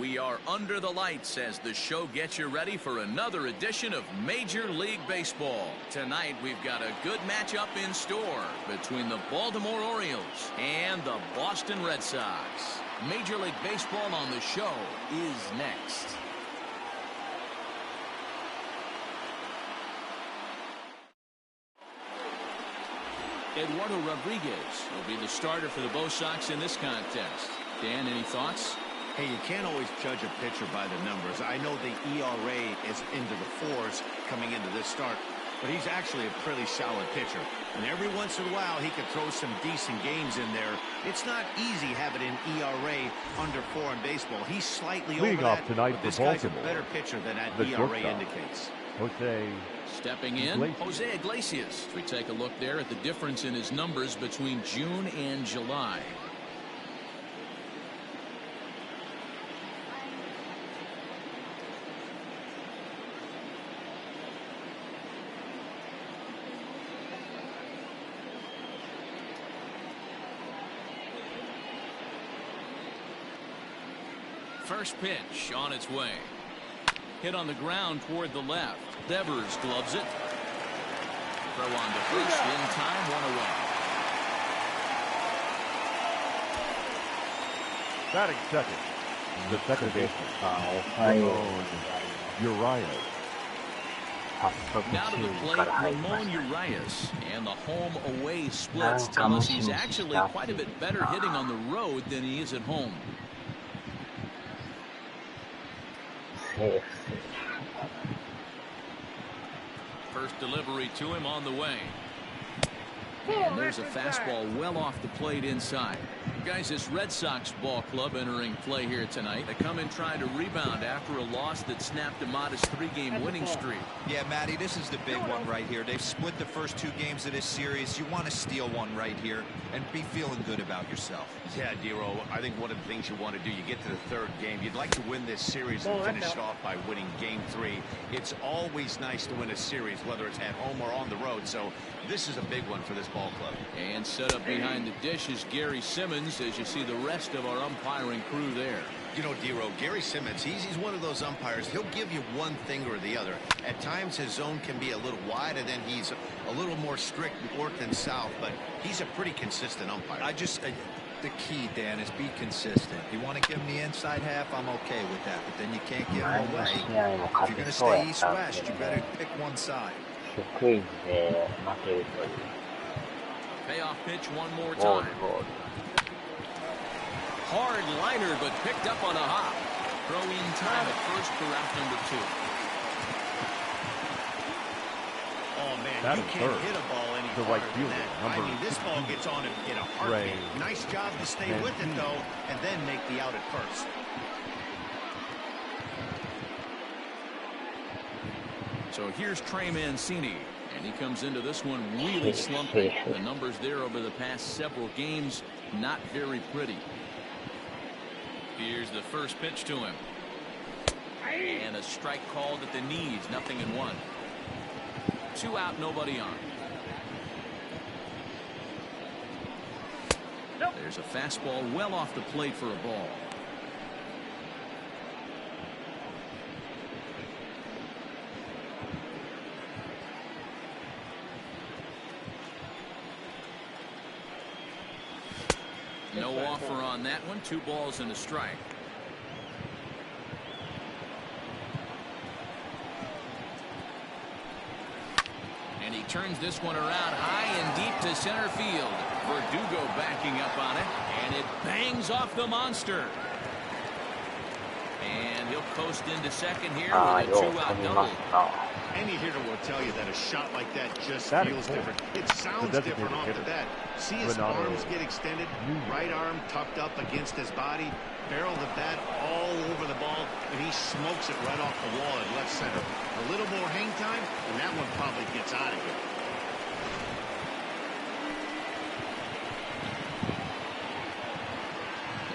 We are under the lights as the show gets you ready for another edition of Major League Baseball. Tonight, we've got a good matchup in store between the Baltimore Orioles and the Boston Red Sox. Major League Baseball on the show is next. Eduardo Rodriguez will be the starter for the Bo Sox in this contest. Dan, any thoughts? Hey, you can't always judge a pitcher by the numbers. I know the ERA is into the 4s coming into this start, but he's actually a pretty solid pitcher. And every once in a while, he can throw some decent games in there. It's not easy having an ERA under 4 in baseball. He's slightly over that, but this guy's a better pitcher than that ERA indicates. Stepping in, Jose Iglesias. We take a look there at the difference in his numbers between June and July. First pitch on its way. Hit on the ground toward the left. Devers gloves it. Throw on to first in time, 1 away. Batting second, the second baseman, Urias. Now to the plate, Ramon Urias. And the home-away splits tell us he's actually quite a bit better hitting on the road than he is at home. First delivery to him on the way. And there's a fastball well off the plate inside. Guys, this Red Sox ball club entering play here tonight. They come in trying to rebound after a loss that snapped a modest 3-game winning streak. Yeah, Matty, this is the big one right here. They've split the first 2 games of this series. You want to steal one right here and be feeling good about yourself. Yeah, Dero, I think one of the things you want to do, you get to the 3rd game, you'd like to win this series and finish it off by winning game 3. It's always nice to win a series, whether it's at home or on the road. So this is a big one for this ball club. And set up behind the dish is Gary Simmons, as you see the rest of our umpiring crew there. You know, Dero, Gary Simmons, he's one of those umpires. He'll give you one thing or the other. At times, his zone can be a little wide, and then he's a little more strict north and south, but he's a pretty consistent umpire. The key, Dan, is be consistent. You want to give him the inside half, I'm okay with that, but then you can't give him away. If you're going to stay east-west, you better pick one side. Payoff pitch one more time. Hard liner, but picked up on a hop. Throw in time at first for out number 2. Oh, man, you can't hit a ball any harder than that. I mean, this ball gets on him in a heartbeat. Nice job to stay with it, though, and then make the out at first. So here's Trey Mancini, and he comes into this one really slumping. The numbers there over the past several games, not very pretty. Here's the first pitch to him. And a strike called at the knees, 0-1. 2 out, nobody on. There's a fastball well off the plate for a ball. No offer on that one. 2 balls and a strike. And he turns this one around high and deep to center field. Verdugo backing up on it, and it bangs off the monster. And he'll coast into second here with a 2-out double. Any hitter will tell you that a shot like that just feels different. It sounds different off the bat. See his arms get extended, right arm tucked up against his body, barrel the bat all over the ball, and he smokes it right off the wall at left center. A little more hang time, and that one probably gets out of here.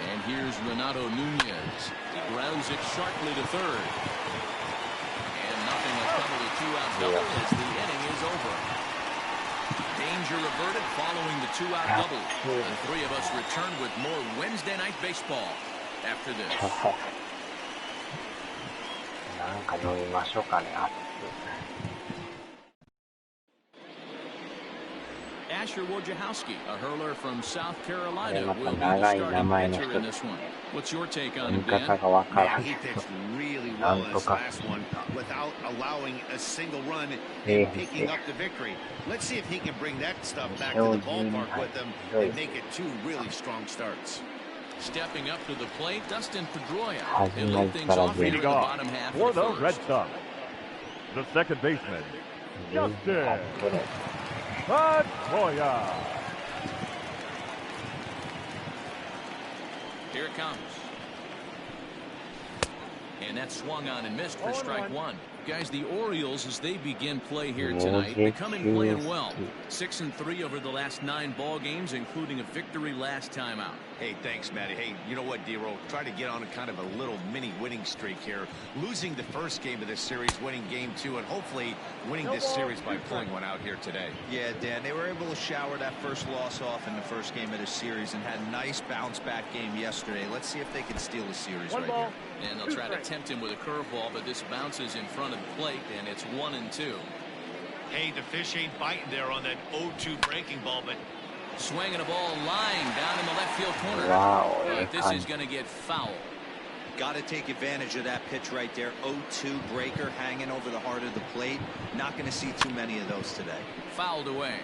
And here's Renato Nunez. He grounds it sharply to third. And nothing will come of the 2-out double as the inning is over. Danger averted following the 2-out double. The 3 of us return with more Wednesday Night Baseball after this. なんか飲みましょうかね。Asher Wojciechowski, a hurler from South これ Carolina, また will be the 長い名 starting 前の pitcher 人 in で this す one. ね。 What's your take 読 on み it, 方 Dan? がわから Man, ん he け pitched ど。 really な well ん in と this か。 last one without allowing a single run and え picking up the victory. Let's see if he can bring that stuff 2 back to 勝 the 12 ballpark 敗。 with him ひどい and です make it 2 really strong starts. Stepping up to the plate, Dustin Pedroia. 始 He'll ま lead り things から off here 全 in 然 the Leading off bottom half for of the the Red first. Sox, the second baseman, 全然 Justin 取れ。 Pedroia. Here it comes. And that swung on and missed for strike one. Guys, the Orioles, as they begin play here tonight, they come in playing well. 6-3 over the last 9 ball games, including a victory last time out. Hey, thanks, Matty. Hey, you know what, D-Roll? Try to get on a kind of a little mini winning streak here. Losing the first game of this series, winning game 2, and hopefully winning this series by pulling one out here today. Yeah, Dan, they were able to shower that first loss off in the first game of the series and had a nice bounce-back game yesterday. Let's see if they can steal the series right here. And they'll try to tempt him with a curveball, but this bounces in front of the plate, and it's 1-2. Hey, the fish ain't biting there on that 0-2 breaking ball, but Swinging a ball lying down in the left field corner. Wow, But this is going to get foul. Got to take advantage of that pitch right there. 0-2 breaker hanging over the heart of the plate. Not going to see too many of those today. Fouled away.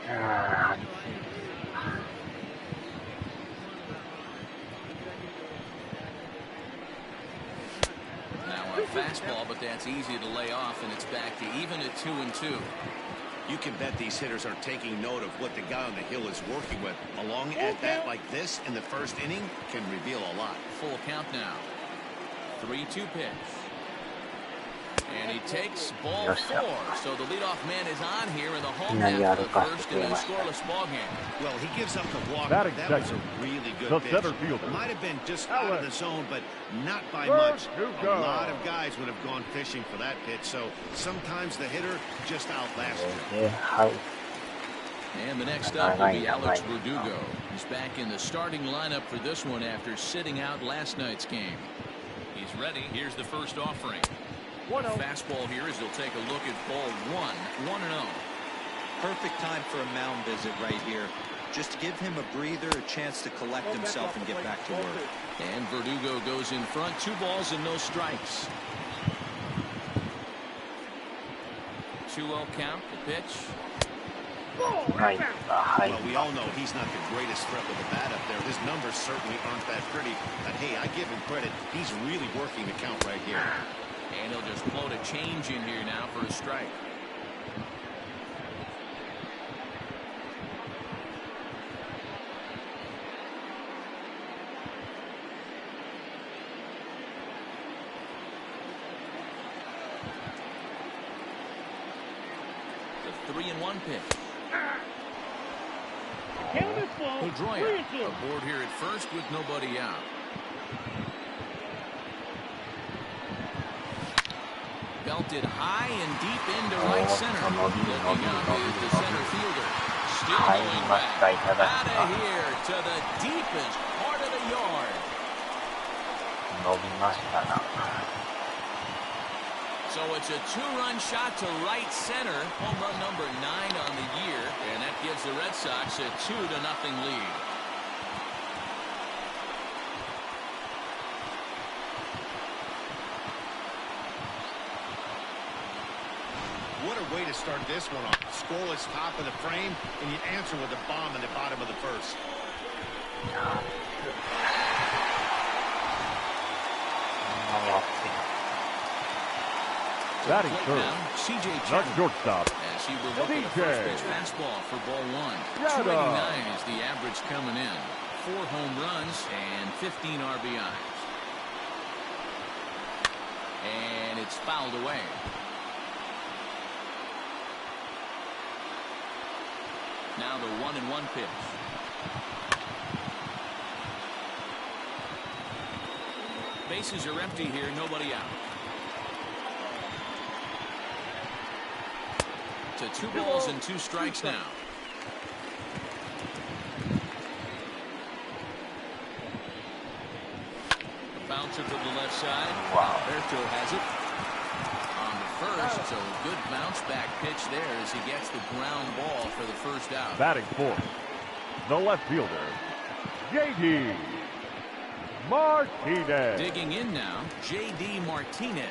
あ Now a fastball, but that's easy to lay off, and it's back to even at 2-2. you can bet these hitters are taking note of what the guy on the hill is working with. A long at-bat like this in the first inning can reveal a lot. Full count now. 3-2 pitch. And he takes ball 4. So the leadoff man is on here in the home half of the first in a scoreless ball game. Well, he gives up the walk. Batting That was a second, really good the pitch. center fielder, Might have been just out of the zone, but not by First much. to A go. lot of guys would have gone fishing for that pitch, so sometimes the hitter just outlasts you. で、はい。 And the next up will be Alex Verdugo. He's back in the starting lineup for this one after sitting out last night's game. He's ready. Here's the first offering. Fastball here as he'll take a look at ball 1-0. Perfect time for a mound visit right here. Just give him a breather, a chance to collect himself and get back to work. And Verdugo goes in front. 2 balls and no strikes. 2-0 count. The pitch. はい。はい。 Well, we all know he's not the greatest threat with the bat up there. His numbers certainly aren't that pretty. But hey, I give him credit. He's really working the count right here. And he'll just float a change in here now for a strike. The 3-1 pitch. Pedroia aboard here at first with nobody out. Belted high and deep into right center. Looking up is the center fielder. Still going back. Out of here to the deepest part of the yard. 伸びましたな。 So it's a 2-run shot to right center. Home run number 9 on the year. And that gives the Red Sox a 2-0 lead. What a way to start this one off. Scoreless top of the frame, and you answer with a bomb in the bottom of the first. Batting Plate third, now, CJ not Chatterton. shortstop, As he will look at a first pitch fastball for ball 1. 289 is the average coming in. 4 home runs and 15 RBIs. And it's fouled away. Now the 1-1 pitch. Bases are empty here, nobody out. To 2 balls and 2 strikes now. The foul bouncer to the left side. Wow. Alberto has it. On the first, so a good bounce back pitch there as he gets the ground ball for the first out. Batting fourth, the left fielder, J.D. Martinez. Digging in now, J.D. Martinez.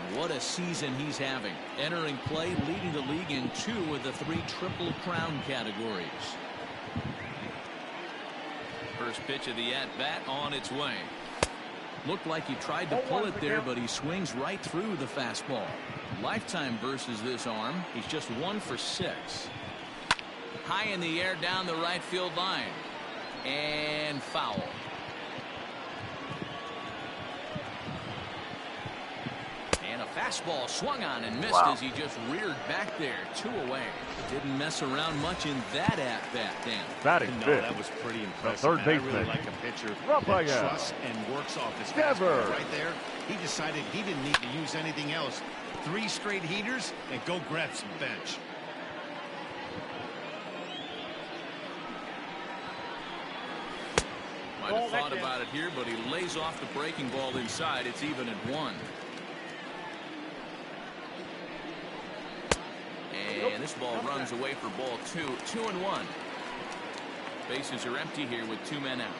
And what a season he's having. Entering play, leading the league in 2 of the 3 Triple Crown categories. First pitch of the at-bat on its way. Looked like he tried to pull it there, but he swings right through the fastball. Lifetime versus this arm. He's just 1 for 6. High in the air down the right field line. And foul. And a fastball swung on and missed as he just reared back there. 2 away. Didn't mess around much in that at-bat, Dan. Batting No, fifth, that was pretty impressive. third man. I baseman, really like a pitcher Raphael that trusts and works off his Devers. fastball right there. He decided he didn't need to use anything else. 3 straight heaters and go grab some bench. Might have thought about it here, but he lays off the breaking ball inside. It's even at 1. And this ball runs away for ball 2. 2-1. Bases are empty here with 2 men out.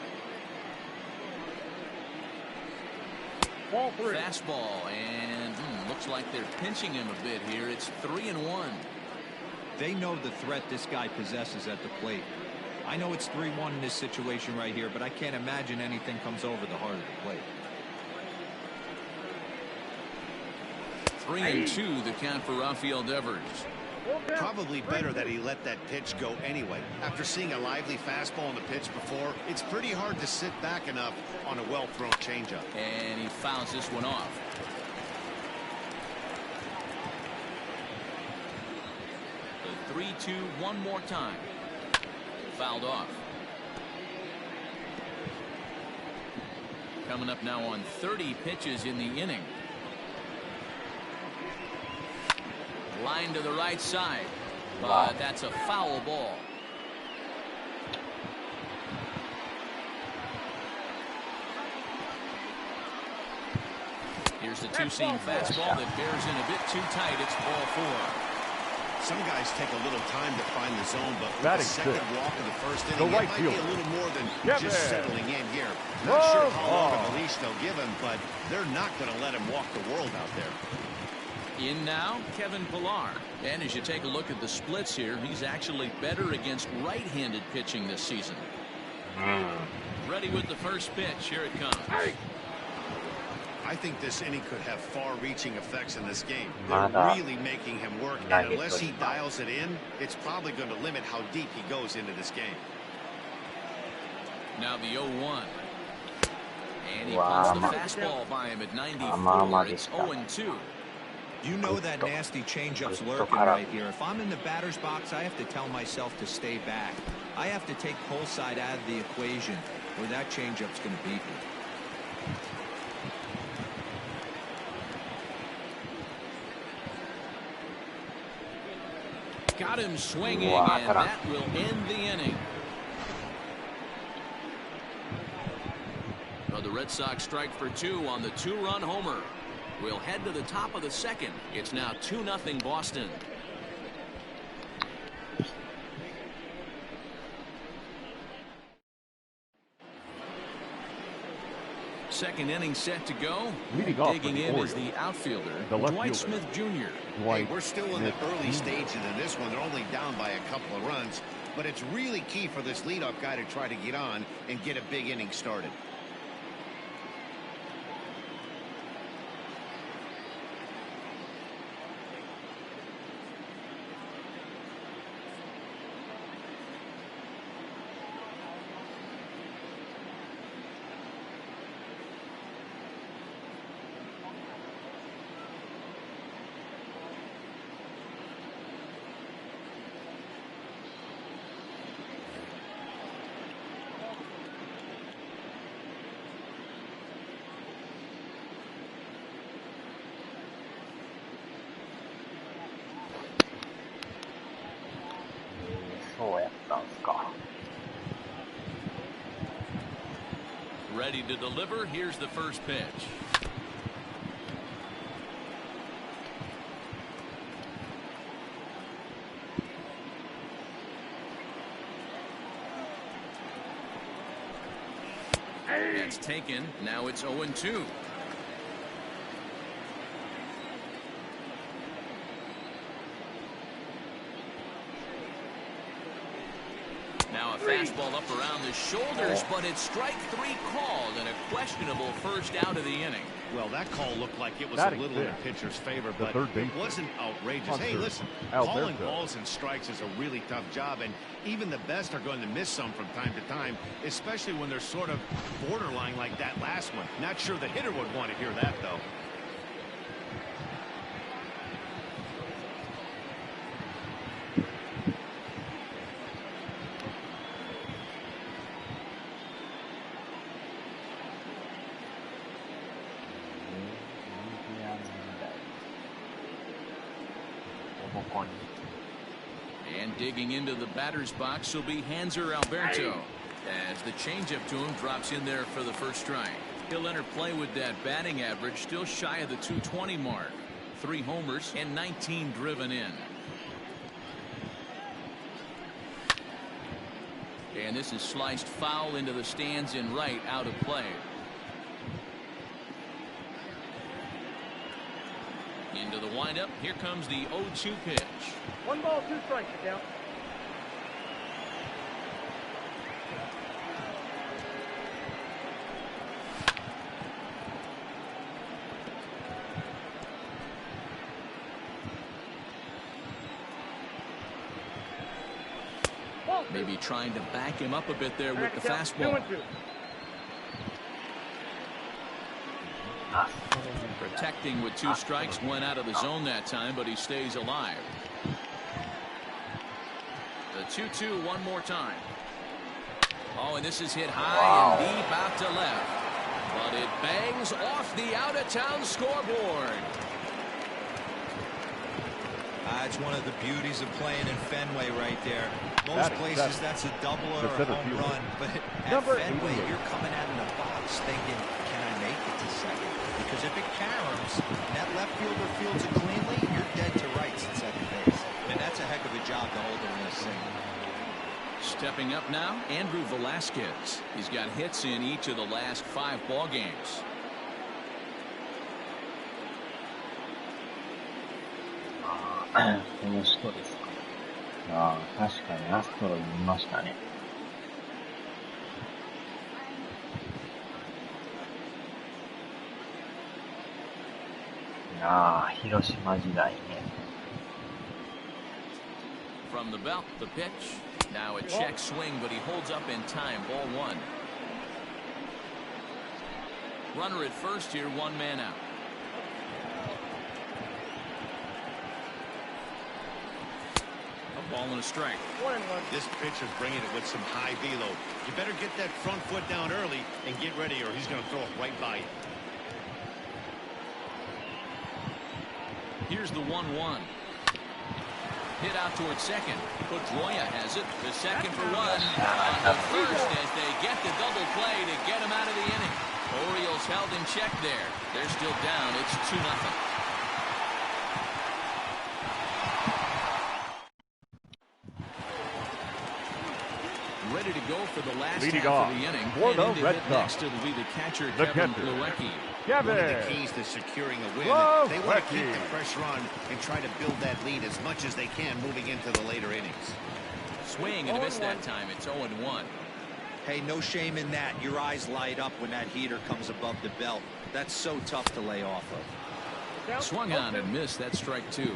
ball 3. Fastball, and looks like they're pinching him a bit here. It's 3-1. They know the threat this guy possesses at the plate. I know it's 3-1 in this situation right here, but I can't imagine anything comes over the heart of the plate. 3-2 the count for Rafael Devers. Probably better that he let that pitch go anyway. After seeing a lively fastball on the pitch before, it's pretty hard to sit back enough on a well-thrown changeup. And he fouls this one off. The 3-2 one more time. Fouled off. Coming up now on 30 pitches in the inning. Line to the right side. But that's a foul ball. Here's the two-seam fastball that bears in a bit too tight. It's ball 4. Some guys take a little time to find the zone, but with Batting the second fifth, walk of the first the inning, right it might be fielder, a little more than Kevin just settling in here. Not sure how long of Love. a leash they'll give him, but they're not going to let him walk the world out there. In now, Kevin Pillar. And as you take a look at the splits here, he's actually better against right-handed pitching this season. Ready with the first pitch. Here it comes. I think this inning could have far-reaching effects in this game. Nada. They're really making him work, and unless he dials it in, it's probably going to limit how deep he goes into this game. Now the 0-1. And he punts the fastball by him at 94. It's 0-2. You know that nasty changeup's lurking right here. If I'm in the batter's box, I have to tell myself to stay back. I have to take pull side out of the equation, or that changeup's going to beat me. Got him swinging, and that will end the inning. Well, the Red Sox strike for 2 on the 2-run homer. We'll head to the top of the second. It's now 2-0 Boston. Second inning set to go. Leading off for Digging the in Orioles, is the outfielder, the left Dwight fielder, Smith Jr. Hey, we're still in the early stages of this one. They're only down by a couple of runs, but it's really key for this leadoff guy to try to get on and get a big inning started. Ready to deliver. Here's the first pitch. That's taken. Now it's 0-2. Now a fastball up around the shoulders, but it's strike 3 called and a questionable first out of the inning. Well, that call looked like it was a little in the pitcher's favor, but it wasn't outrageous. Hey, listen, calling balls and strikes is a really tough job, and even the best are going to miss some from time to time, especially when they're sort of borderline like that last one. Not sure the hitter would want to hear that, though. And digging into the batter's box will be Hanser Alberto, as the changeup to him drops in there for the first strike. He'll enter play with that batting average still shy of the 220 mark. 3 homers and 19 driven in. And this is sliced foul into the stands in right, out of play. Into the windup. Here comes the 0-2 pitch. 1 ball, 2 strikes. Down. Maybe trying to back him up a bit there with the fastball. 2-2. Protecting with 2 strikes, went out of the zone that time, but he stays alive. The 2-2 one more time. Oh, and this is hit high and deep out to left, but it bangs off the out-of-town scoreboard. It's one of the beauties of playing in Fenway right there. Most places that's a double or a home run, but at Fenway you're coming out in the box thinking, can I make it to second? Because if it caroms, that left fielder fields it cleanly, you're dead to rights at second base. And that's a heck of a job to hold him in this thing. Stepping up now, Andrew Velasquez. He's got hits in each of the last 5 ball games. この人ですか。確かにアストロにいましたね。広島時代ね。From the belt, the pitch. Now a check swing, but he holds up in time. Ball 1. Runner at first here, 1 man out. A ball and a strike. 1-1. This pitcher's bringing it with some high velo. You better get that front foot down early and get ready, or he's going to throw it right by you. Here's the 1-1. Hit out towards second. Pedroia has it. The second for 1. On the first as they get the double play to get him out of the inning. Orioles held in check there. They're still down. It's 2-0. Ready to go for the last half of the inning. For the Red Sox. Next it'll be the catcher, Kevin Plawecki. One of the keys to securing a win, they want to keep the pressure on and try to build that lead as much as they can moving into the later innings. Swing and a miss that time. It's 0-1. Hey, no shame in that. Your eyes light up when that heater comes above the belt. That's so tough to lay off of. Swung on and missed. That strike 2.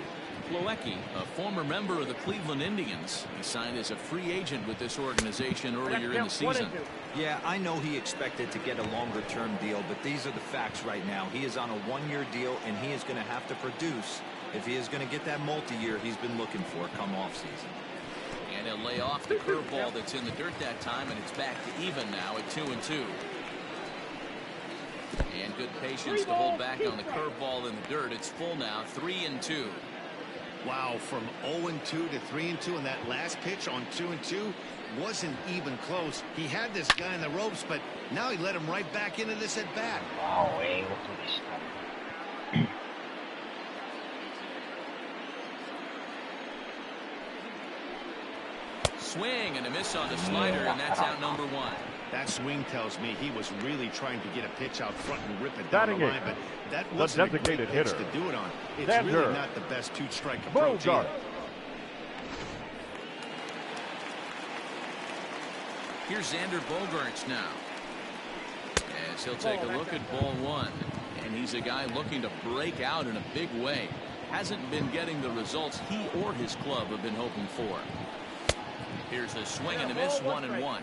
Plawecki, a former member of the Cleveland Indians. He signed as a free agent with this organization earlier in the season. Yeah, I know he expected to get a longer-term deal, but these are the facts right now. He is on a 1-year deal, and he is going to have to produce if he is going to get that multi-year he's been looking for come off-season. And he'll lay off the curveball that's in the dirt that time, and it's back to even now at 2-2. And good patience to hold back on the curveball in the dirt. It's full now, 3-2. Wow, from 0-2 to 3-2, and that last pitch on 2-2 wasn't even close. He had this guy in the ropes, but now he let him right back into this at bat. Wow, 英語でした。Swing and a miss on the slider, and that's out number 1. That swing tells me he was really trying to get a pitch out front and rip it down the line, but that wasn't a great pitch to do it on. It's really not the best two-strike approach either. Here's Xander Bogaerts now, as he'll take a look at ball 1, and he's a guy looking to break out in a big way. Hasn't been getting the results he or his club have been hoping for. Here's the swing and a miss, 1-1.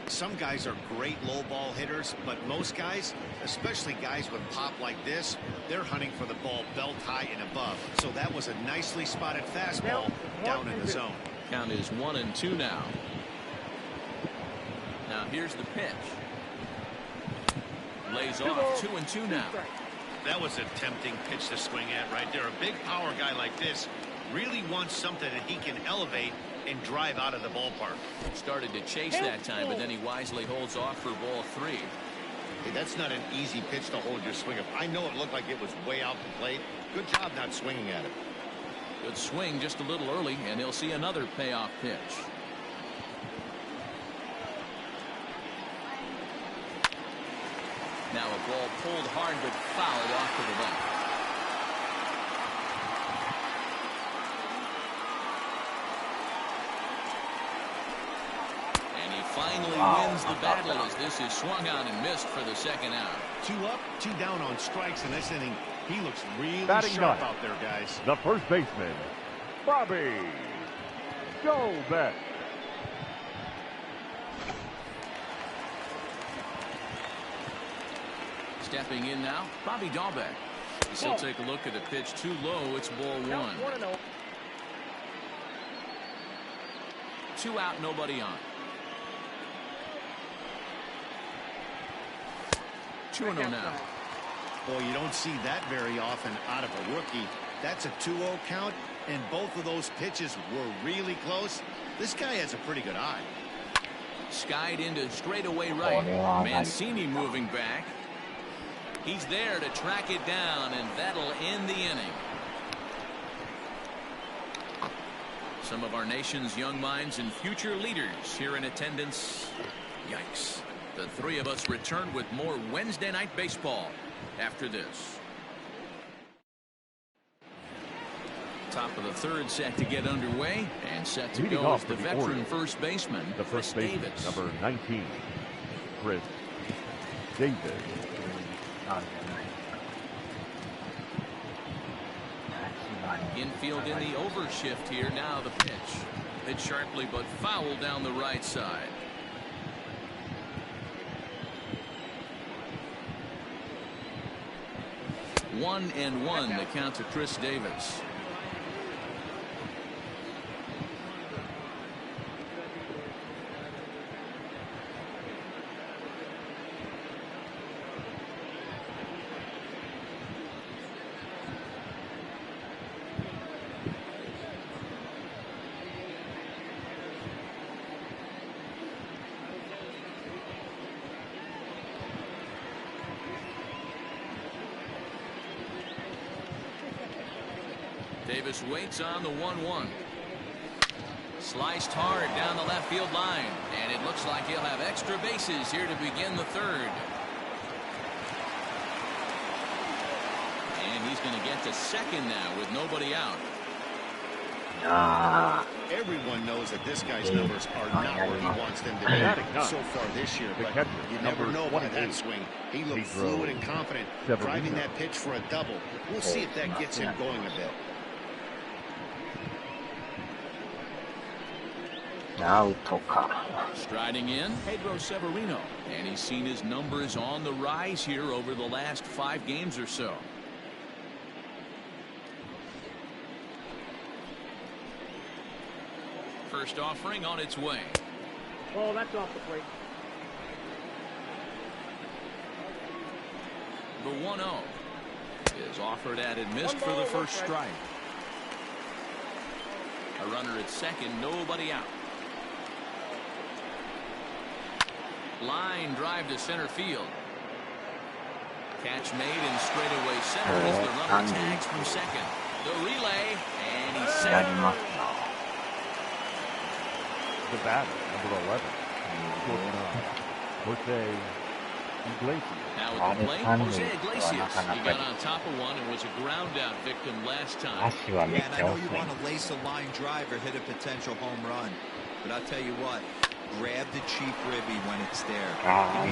Some guys are great low ball hitters, but most guys, especially guys with pop like this, they're hunting for the ball belt high and above. So that was a nicely spotted fastball down in the zone. Count is 1-2 now. Now here's the pitch. Lays off 2-2 now. That was a tempting pitch to swing at right there. A big power guy like this really wants something that he can elevate and drive out of the ballpark. Started to chase that time, but then he wisely holds off for ball 3. Hey, that's not an easy pitch to hold your swing up. I know it looked like it was way out the plate. Good job not swinging at it. Good swing just a little early, and he'll see another payoff pitch. Now a ball pulled hard but fouled off to the left. And he finally wins the battle as this is swung on and missed for the second out. 2 up, 2 down on strikes in this inning. He looks really out sharp out there, guys. The first baseman, Bobby Dalbec. Stepping in now, Bobby Dalbec. He'll take a look at a pitch too low. It's ball 1. 2 out, nobody on. 2-0 now. Boy, you don't see that very often out of a rookie. That's a 2-0 count, and both of those pitches were really close. This guy has a pretty good eye. Skied into straightaway right. Mancini moving back. He's there to track it down, and that'll end the inning. Some of our nation's young minds and future leaders here in attendance. Yikes. The 3 of us return with more Wednesday night baseball after this. Top of the 3rd set to get underway, and set to go is the veteran first baseman, the first baseman, number 19, Chris Davis. Infield in the overshift here. Now the pitch. Hit sharply but foul down the right side. One and one, the count to Chris Davis. Davis waits on the 1-1. Sliced hard down the left field line, and it looks like he'll have extra bases here to begin the 3rd. And he's going to get to second now with nobody out. Everyone knows that this guy's numbers are not where he wants them to be so far this year, but you never know by that swing. He looked fluid and confident, driving that pitch for a double. We'll see if that gets him going a bit. Striding in, Pedro Severino, and he's seen his numbers on the rise here over the last 5 games or so. First offering on its way. Oh, that's off the plate. The 1-0 is offered at and missed for the first strike. A runner at second, nobody out. Line drive to center field. Catch made in straightaway center as the runner tags from second. The relay, and he's set. The batter, number 11. Jose Iglesias. Now at the plate, Jose Iglesias. He got on top of one and was a ground out victim last time. Yeah, and I know you want to lace a line drive or hit a potential home run, but I'll tell you what, grab the cheap ribby when it's there. Now,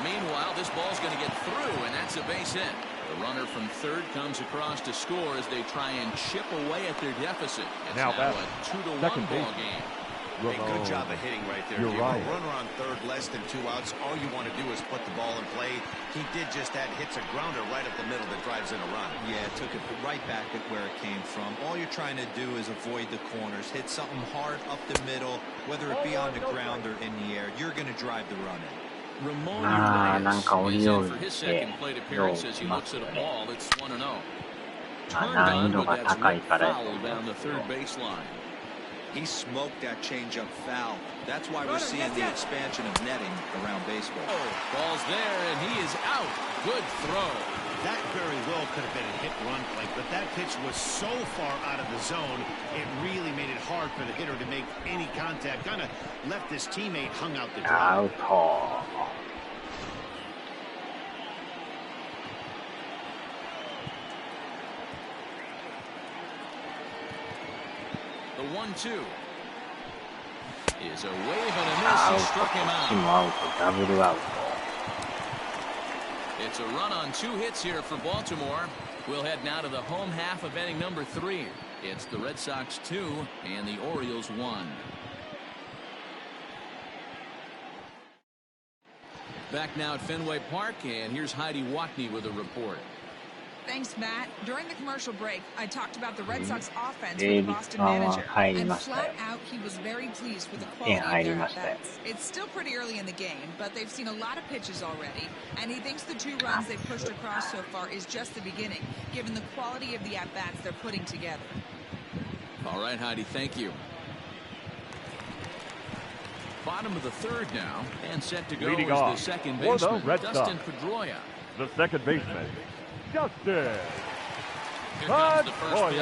meanwhile, this ball's going to get through, and that's a base hit. The runner from third comes across to score as they try and chip away at their deficit. It's now a 2-1 ball game. Hey, good job of hitting right there. You're right. Runner on third, less than 2 outs. All you want to do is put the ball in play. He did just that. Hits a grounder right up the middle that drives in a run. Yeah, took it right back at where it came from. All you're trying to do is avoid the corners. Hit something hard up the middle, whether it be on the ground or in the air. You're going to drive the run in. Ramon Urias is in for his second plate appearance as he looks at a ball. It's 1-0. Turned on, but that's way foul down the third baseline. He smoked that changeup foul. That's why we're seeing the expansion of netting around baseball. Ball's there, and he is out. Good throw. That very well could have been a hit-run play, but that pitch was so far out of the zone, it really made it hard for the hitter to make any contact. Kind of left his teammate hung out the drive. The 1-2 is a wave and a miss. He struck him out. It's a run on 2 hits here for Baltimore. We'll head now to the home half of inning number 3. It's the Red Sox 2 and the Orioles 1. Back now at Fenway Park, and here's Heidi Watney with a report. Thanks, Matt. During the commercial break, I talked about the Red Sox offense with the Boston manager, and flat out, he was very pleased with the quality of their at-bats. It's still pretty early in the game, but they've seen a lot of pitches already, and he thinks the 2 runs they've pushed across so far is just the beginning, given the quality of the at-bats they're putting together. All right, Heidi, thank you. Bottom of the third now, and set to go is the second baseman, Dustin Pedroia. The second baseman, Dustin Here comes the first pitch.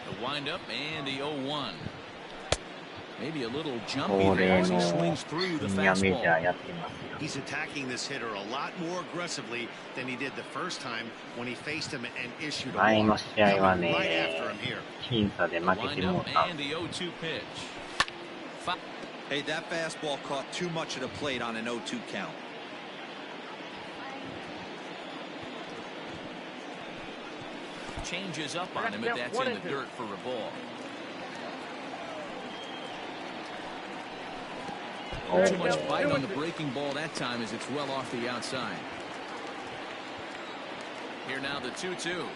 The windup and the 0-1. Maybe a little jumpy there as he swings through the fastball. He's attacking this hitter a lot more aggressively than he did the first time when he faced him and issued a walk. Coming right after him here. The windup and the 0-2 pitch. Hey, that fastball caught too much of the plate on an 0-2 count. Changes up on him, but that's in the dirt for a ball. Too much bite on the breaking ball that time as it's well off the outside. Here now the 2-2.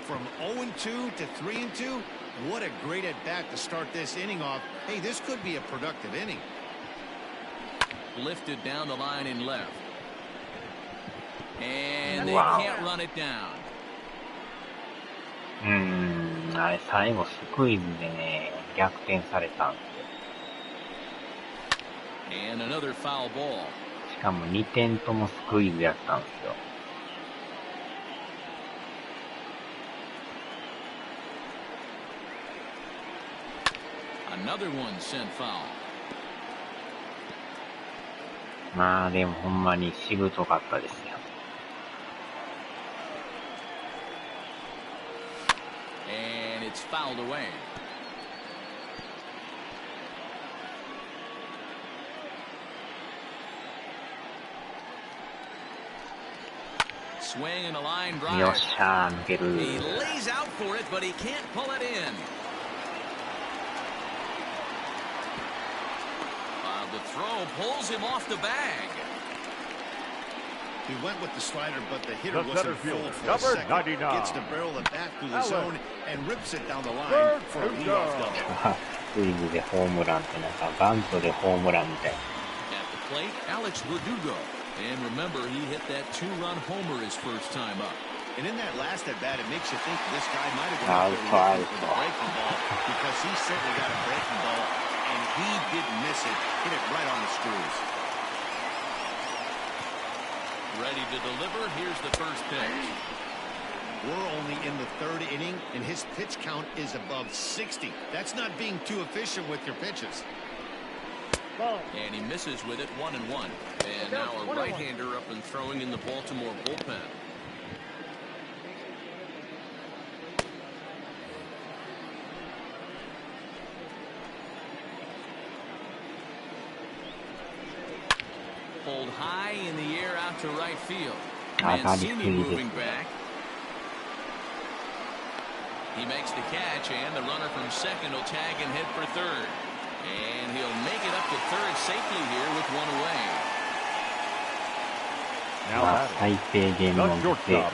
From 0-2 to 3-2, what a great at-bat to start this inning off. Hey, this could be a productive inning. Lifted down the line in left. And they can't run it down. And another foul ball. Another one sent foul. まあでもほんまにしぶとかったですよ。And it's fouled away. Swing and a line drive. よっしゃー、抜ける。 He lays out for it, but he can't pull it in. The throw pulls him off the bag. He went with the slider, but the hitter wasn't full for a second. 99. Gets the barrel of the bat through the zone and rips it down the line for a leadoff double. スイングでホームランってなんかバントでホームランみたいな。 At the plate, Alex Verdugo. And remember, he hit that 2-run homer his first time up. And in that last at bat, it makes you think this guy might have gone out there looking for the breaking ball, because he certainly got a breaking ball, and he didn't miss it. Hit it right on the screws. Ready to deliver. Here's the first pitch. We're only in the third inning, and his pitch count is above 60. That's not being too efficient with your pitches. And he misses with it, 1-1. And now a right-hander up and throwing in the Baltimore bullpen. Hold high in the air out to right field. Mancini moving back. He makes the catch, and the runner from second will tag and head for third. And he'll make it up to third safely here with one away. Now the shortstop,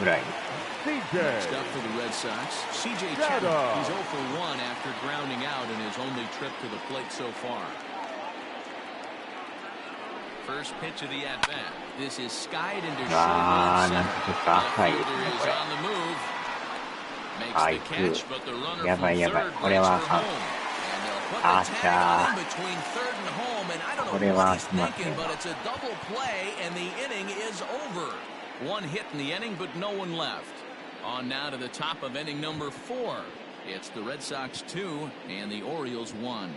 Next up for the Red Sox, C.J. Cheddar. He's 0 for 1 after grounding out in his only trip to the plate so far. First pitch of the at-bat. This is skied into short center. Fielder is on the move. Makes the catch, but the runner from third waits for home. And they'll put the tag on between third and home. And I don't know what he's thinking, but it's a double play, and the inning is over. One hit in the inning, but no one left. On now to the top of inning number 4. It's the Red Sox 2 and the Orioles 1.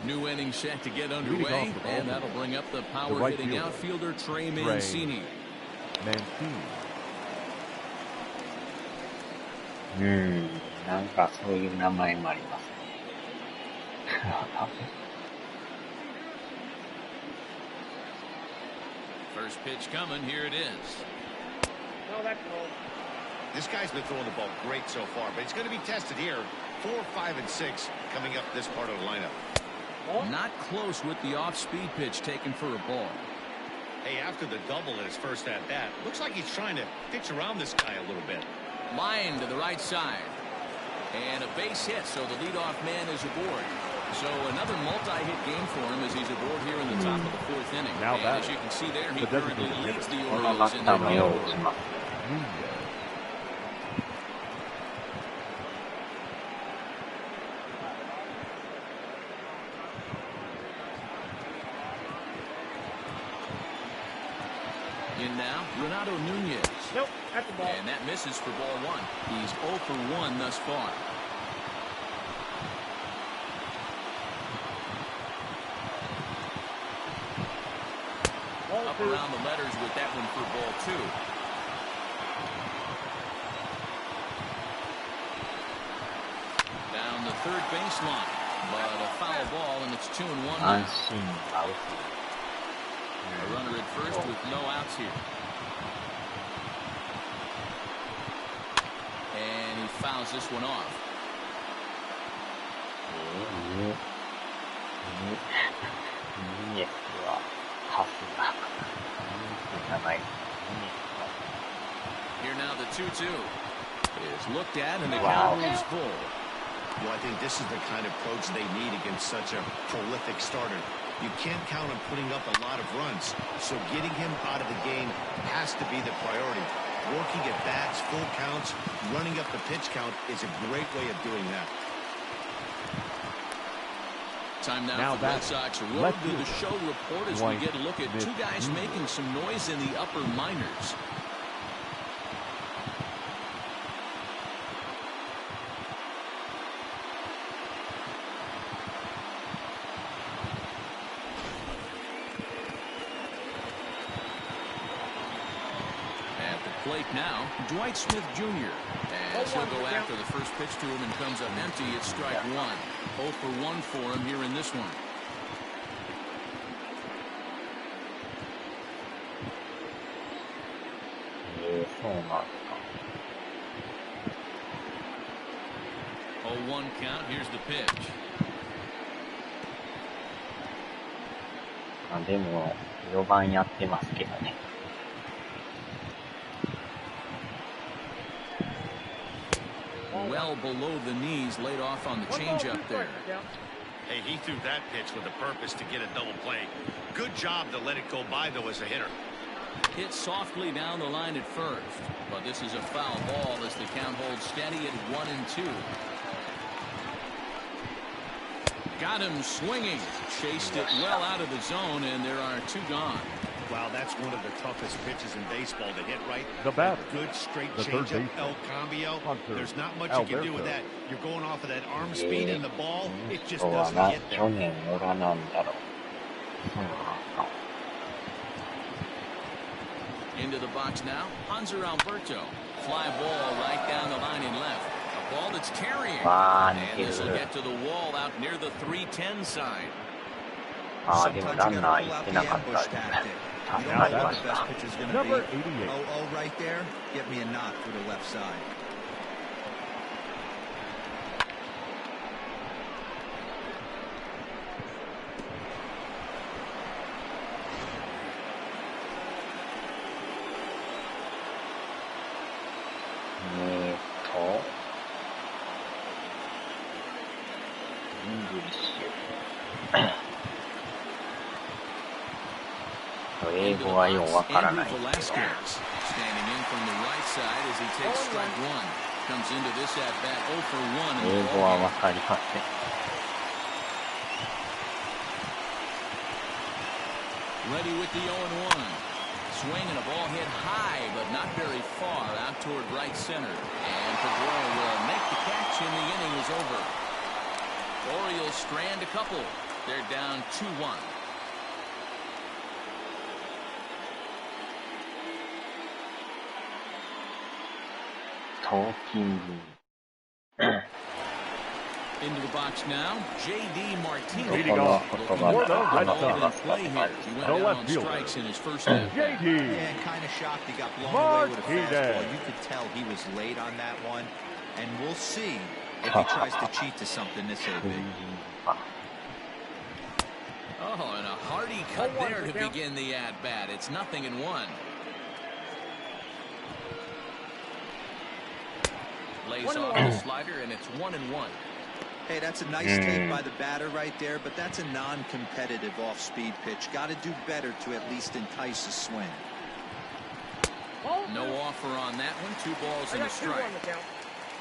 New inning set to get underway, and that'll bring up the power-hitting outfielder Trey Mancini. Hmm, なんかそういう名前もあります。First pitch coming, here it is. No, that's cold. This guy's been throwing the ball great so far, but he's going to be tested here. 4, 5, and 6 coming up this part of the lineup. Not close with the off-speed pitch taken for a ball. Hey, after the double in his first at-bat, looks like he's trying to pitch around this guy a little bit. Line to the right side. And a base hit, so the leadoff man is aboard. So another multi-hit game for him as he's aboard here in the top of the 4th inning. Now and as you can see there, he currently leads the Orioles in their game. In now, Renato Nunez. Nope, that's the ball. And that misses for ball 1. He's 0 for 1 thus far. Up around the letters with that one for ball 2. Down the third baseline, but a foul ball, and it's 2-1 now. A runner at first with no outs here. And he fouls this one off. Here now the 2-2 is looked at, and the count is full. Well, I think this is the kind of approach they need against such a prolific starter. You can't count on putting up a lot of runs, so getting him out of the game has to be the priority. Working at bats, full counts, running up the pitch count is a great way of doing that. Time now for Red Sox Road to the Show report as we get a look at two guys making some noise in the upper minors. Plate now, Dwight Smith Jr. As he'll go after the first pitch to him and comes up empty. It's strike 1. 0 for 1 for him here in this one. Oh, 1 count. Here's the pitch. でも4番やってますけどね。Well below the knees, laid off on the changeup there. Hey, he threw that pitch with a purpose to get a double play. Good job to let it go by, though, as a hitter. Hit softly down the line at first, but this is a foul ball as the count holds steady at 1-2. Got him swinging. Chased it well out of the zone, and there are 2 gone. Wow, that's one of the toughest pitches in baseball to hit right. The batter, good straight the changeup, El Cambio. There's not much you can do with that. You're going off of that arm speed and the ball. It just doesn't get there. Into the box now, Hanser Alberto. Fly ball right down the line and left. A ball that's carrying. And this will get to the wall out near the 310 side. Sometimes you gotta pull out the ambush tactic. You don't know what the best pitch is going to be. Number 88. Oh, right there. Get me a knock through the left side. Standing in from the right side as he takes strike 1. Comes into this at bat 0 for 1. Ready with the 0-1. Swing and a ball hit high, but not very far out toward right center. And Pedroia will make the catch, and the inning is over. Orioles strand a couple. They're down 2-1. Into the box now, J.D. Martinez. Leading off for the Red Sox. He went down on strikes in his first at bat. J.D. Yeah, kind of shocked he got blown away with a fastball. You could tell he was late on that one. And we'll see if he tries to cheat to something this AB. Oh, and a hearty cut there to begin the at-bat. It's 0-1. Lays off the slider, and it's 1-1. Hey, that's a nice take by the batter right there, but that's a non-competitive off-speed pitch. Got to do better to at least entice a swing. No offer on that one. 2 balls and a strike.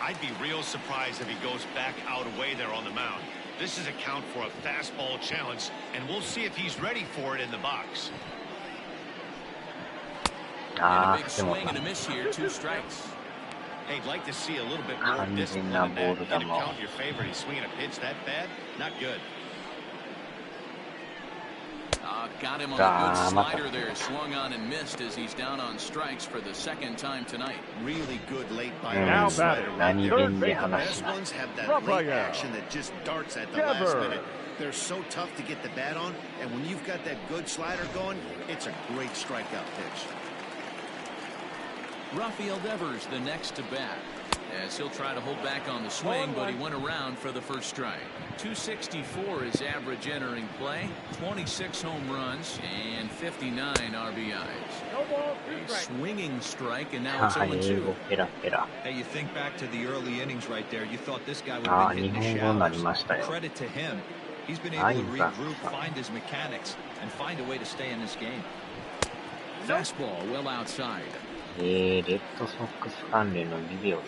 I'd be real surprised if he goes back out away there on the mound. This is a count for a fastball challenge, and we'll see if he's ready for it in the box. And a big swing and a miss here. 2 strikes. Hey, I'd like to see a little bit more discipline in that. Get him count your favorite. He's swinging a pitch that bad? Not good. Got him on a good slider there. Swung on and missed as he's down on strikes for the second time tonight. Really good late by now slider right there. The best best ones have that late action that just darts at the last minute. They're so tough to get the bat on, and when you've got that good slider going, it's a great strikeout pitch. Rafael Devers the next to bat, as he'll try to hold back on the swing, but he went around for the first strike. 264 is average entering play, 26 home runs, and 59 RBIs. A swinging strike, and now it's 0-2. Hey, you think back to the early innings right there. You thought this guy would have been hitting the shallows. Credit to him. He's been able to regroup, find his mechanics, and find a way to stay in this game. Fastball well outside. レッドソックス関連のビデオす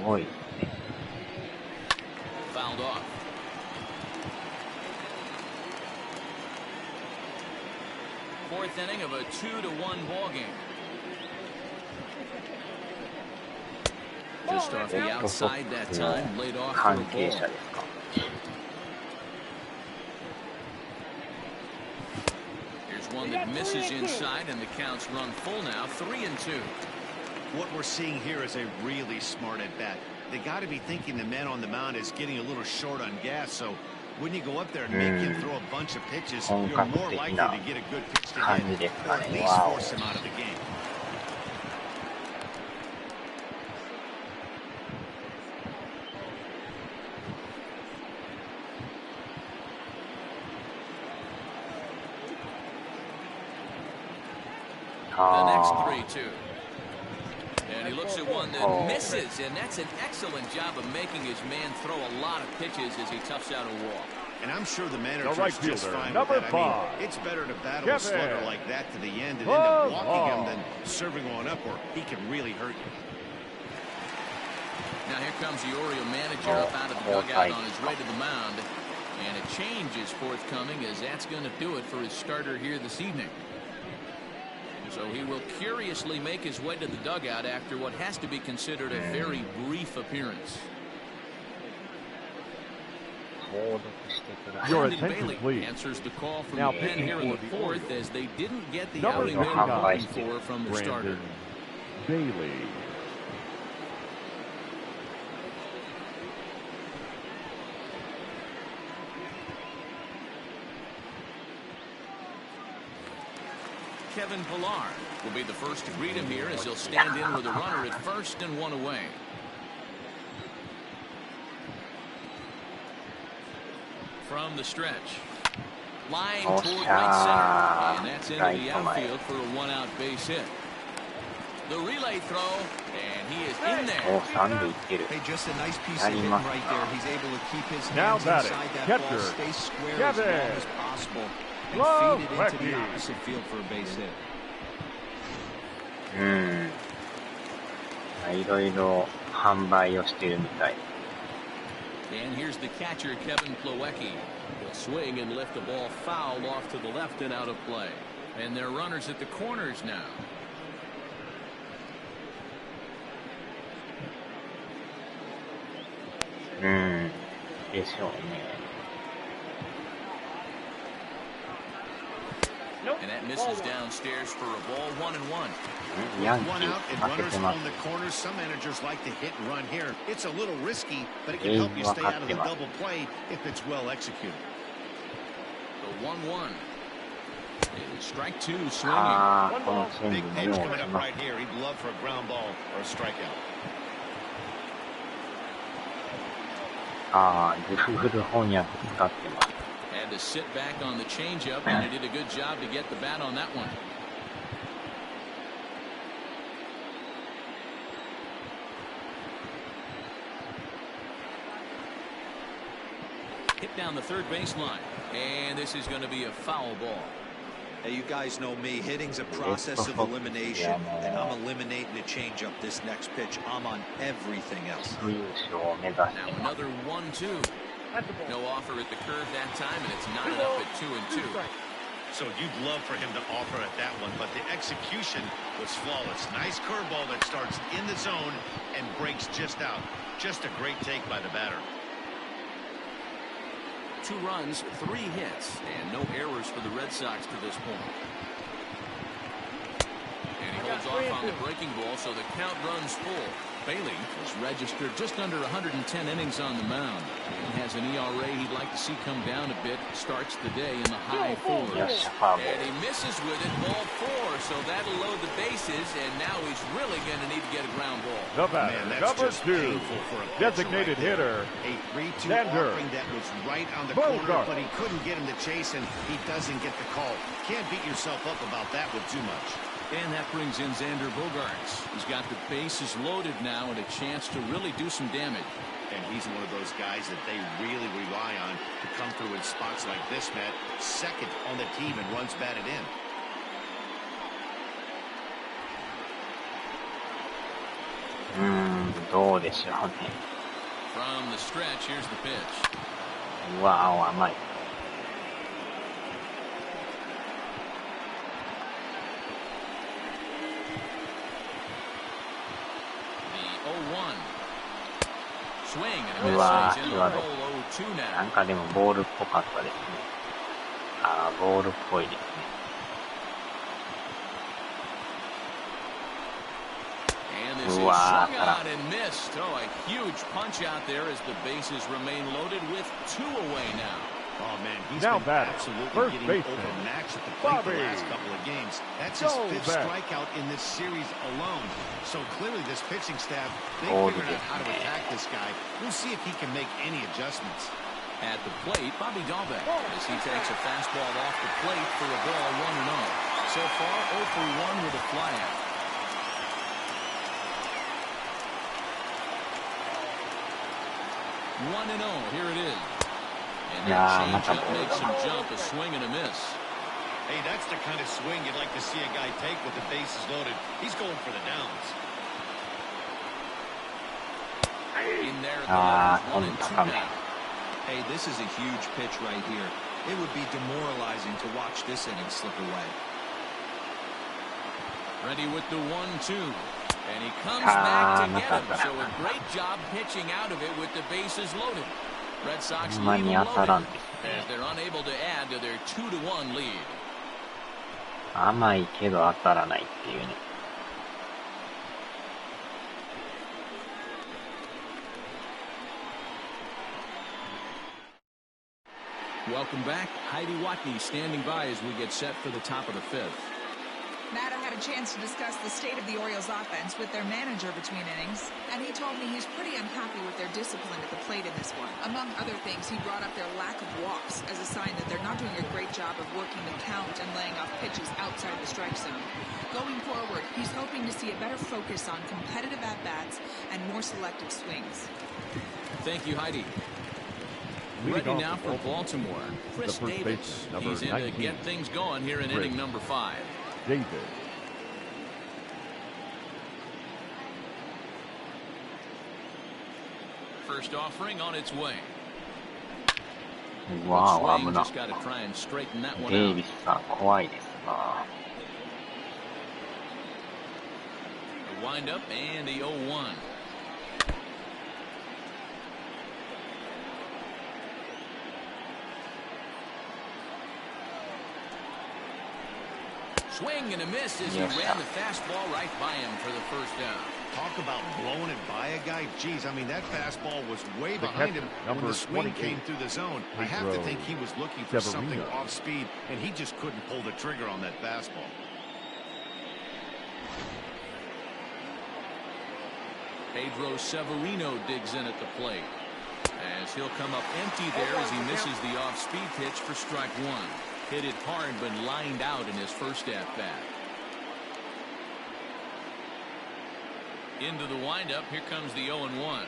ごいね。Fouled off. Fourth inning of a 2-1 ball game. Just off the outside that time, laid off for a ball. One that misses inside, and the count's run full now, 3-2. What we're seeing here is a really smart at bat. They got to be thinking the man on the mound is getting a little short on gas, so when you go up there and make him throw a bunch of pitches, you're more likely to get a good pitch to hit, or at least force him out of the game. The next 3-2. And he looks at one that misses, and that's an excellent job of making his man throw a lot of pitches as he toughs out a walk. And I'm sure the manager right is just fielder, fine with number that. 5. I mean, it's better to battle a slugger like that to the end and end up walking him than serving on up where he can really hurt you. Now here comes the Oriole manager up out of the dugout on his way to the mound. And a change is forthcoming, as that's going to do it for his starter here this evening. So he will curiously make his way to the dugout after what has to be considered a very brief appearance. Your Brandon attention, Bailey please. answers the call from Now the pen here in the fourth, as they didn't get the outing they were looking for from the starter. Bailey. Kevin Pillar will be the first to greet him here, as he'll stand in with a runner at first and one away. From the stretch, line toward right center, and that's into the outfield for a one-out base hit. The relay throw, and he is in there. Hey, just a nice piece of hitting right there. He's able to keep his hands inside that ball, stay square as long as possible, and feed it into the opposite field for a base hit. いろいろ販売をしてるみたい。 And here's the catcher, Kevin Plawecki. He'll swing and lift the ball foul off to the left and out of play. And they're runners at the corners now. And that misses downstairs for a ball, 1-1. One out and runners on the corners. Some managers like to hit and run here. It's a little risky, but it can help you stay out of the double play if it's well executed. The 1-1. Strike two, swinging. Big pitch coming up right here. He'd love for a ground ball or a strikeout. And to sit back on the changeup, and he did a good job to get the bat on that one. Hit down the third baseline, and this is going to be a foul ball. Hey, you guys know me. Hitting's a process of elimination, and I'm eliminating the changeup this next pitch. I'm on everything else. Now another 1-2. No offer at the curve that time, and it's knotted up at 2-2. So you'd love for him to offer at that one, but the execution was flawless. Nice curveball that starts in the zone and breaks just out. Just a great take by the batter. 2 runs, 3 hits, and no errors for the Red Sox to this point. And he holds off on the breaking ball, so the count runs full. Bailey has registered just under 110 innings on the mound and has an ERA he'd like to see come down a bit. Starts the day in the high 4s. And he misses with it, ball 4, so that'll load the bases, and now he's really going to need to get a ground ball. The batter, number 2, designated hitter, A 3-2 offering that was right on the corner, but he couldn't get him to chase, and he doesn't get the call. Can't beat yourself up about that with too much. And that brings in Xander Bogaerts. He's got the bases loaded now and a chance to really do some damage. And he's one of those guys that they really rely on to come through in spots like this, Matt. Second on the team and runs batted in. From the stretch, here's the pitch. Wow, I might. Swing and a miss. He's in the roll 0-2 now. なんかでもボールっぽかったですね。ボールっぽいですね。And this is swung out and missed. Oh, a huge punch out there as the bases remain loaded with 2 away now. Oh, man, he's now been batting, absolutely first getting baseman, overmatched at the plate the last couple of games. That's his 5th strikeout in this series alone. So clearly this pitching staff, they figured out how to attack this guy. We'll see if he can make any adjustments. At the plate, Bobby Dahlbeck, as he takes a fastball off the plate for a ball 1-0. So far, 0 for 1 with a flyout. 1-0. Here it is. And that changeup makes him jump, a swing and a miss. Hey, that's the kind of swing you'd like to see a guy take with the bases loaded. He's going for the downs. In there at the 1-2 now. Hey, this is a huge pitch right here. It would be demoralizing to watch this inning slip away. Ready with the 1-2. And he comes back to get him. So a great job pitching out of it with the bases loaded. Red Sox lead loaded as they're unable to add to their 2-1 lead. 甘いけど当たらないっていうね。Welcome back. Heidi Watney standing by as we get set for the top of the fifth. Matt, I had a chance to discuss the state of the Orioles offense with their manager between innings, and he told me he's pretty unhappy with their discipline at the plate in this one. Among other things, he brought up their lack of walks as a sign that they're not doing a great job of working the count and laying off pitches outside the strike zone. Going forward, he's hoping to see a better focus on competitive at-bats and more selective swings. Thank you, Heidi. Ready now for Baltimore, Chris Davis. He's in to get things going here in inning number 5. David. First offering on its way. うわぁ、危な。 Just got to try and straighten that one デイ out. ビスさん、怖いですな。The wind up and the 0-1. Swing and a miss as he ran the fastball right by him for the first down. Talk about blowing it by a guy. Geez, I mean, that fastball was way behind him when the swing came through the zone. I have to think he was looking for something off speed, and he just couldn't pull the trigger on that fastball. Pedro Severino digs in at the plate as he'll come up empty there as he misses the off-speed pitch for strike one. Hit it hard but lined out in his first at-bat. Into the windup. Here comes the 0-1.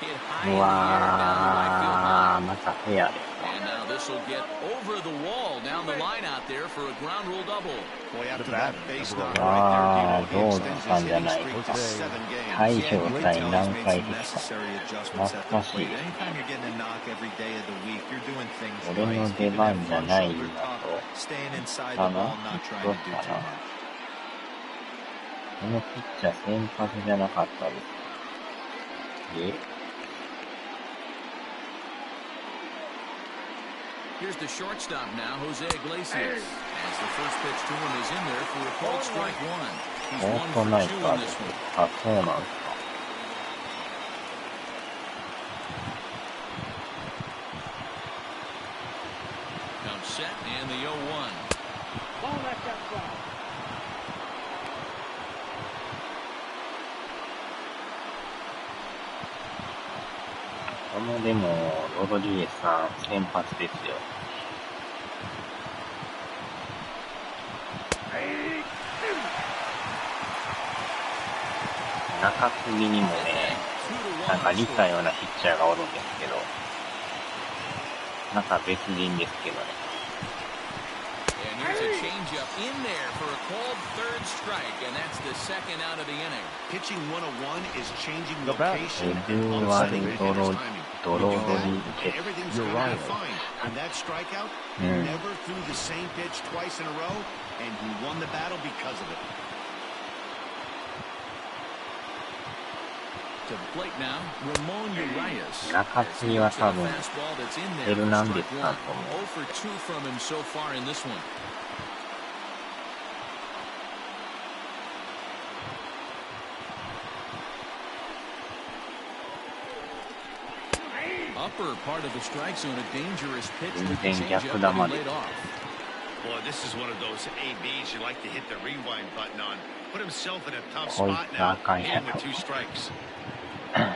Hit high in the air down the right field line. And now this will get over the wall down the line out there for a ground rule double. Boy, after that base knock right there, he extends his hitting streak to 7 games. 大将対何回でした。懐かしい。俺の出番じゃないんだと。かな？どうかな？このピッチャー先発じゃなかったです。Here's the shortstop now, Jose Iglesias. As the first pitch to him is in there for a called strike one. He's 1 for 2 in this one. あ、そうなんですか。Comes set and the 0-1. Ball left outside. このでもロドリゲスさん先発ですよ。中継ぎにもね、なんか似たようなピッチャーがおるんですけど、なんか別人ですけどね。And here's a changeup in there for a called third strike, and that's the second out of the inning. Pitching 101 is changing location and エドワルド・ロドリゲス。 everything's going to be fine. And that strikeout, he never threw the same pitch twice in a row, and he won the battle because of it. To the plate now, Ramon Urias. 中継ぎは多分ヘルナンデスさんと思う。 0 for 2 from him so far in this one. Upper part of the strike zone, a dangerous pitch to the changeup that he laid off. Boy, this is one of those ABs you like to hit the rewind button on. Put himself in a tough spot now, hitting with 2 strikes. Now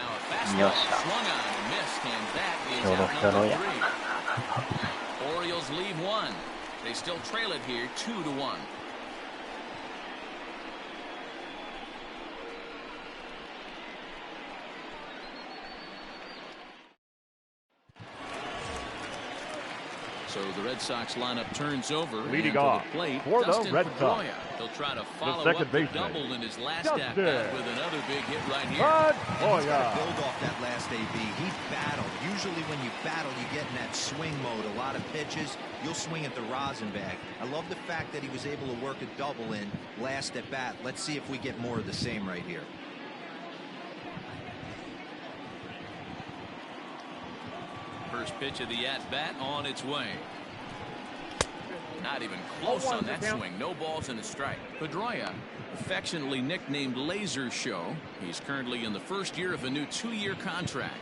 a fastball swung on and missed, and that is out number 3. Orioles lead 1. They still trail it here 2-1. So the Red Sox lineup turns over. Leading off the plate, for the Red Sox. He'll try to follow the up the baseman, double in his last at bat with another big hit right here. He's got to build off that last AB. He battled. Usually when you battle, you get in that swing mode. A lot of pitches, you'll swing at the rosin bag. I love the fact that he was able to work a double in last at bat. Let's see if we get more of the same right here. First pitch of the at-bat on its way. Not even close on that swing. No balls and a strike. Pedroia, affectionately nicknamed Laser Show. He's currently in the first year of a new 2-year contract.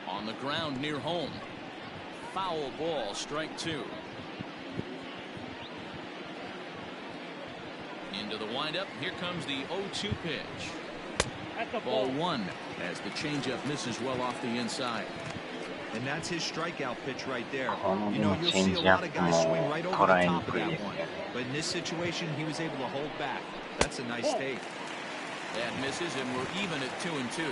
On the ground near home. Foul ball, strike 2. Into the windup. Here comes the 0-2 pitch. Ball 1 as the changeup misses well off the inside. And that's his strikeout pitch right there. You know, you'll see a lot of guys swing right over the top of that one. But in this situation, he was able to hold back. That's a nice take. That misses, and we're even at 2-2.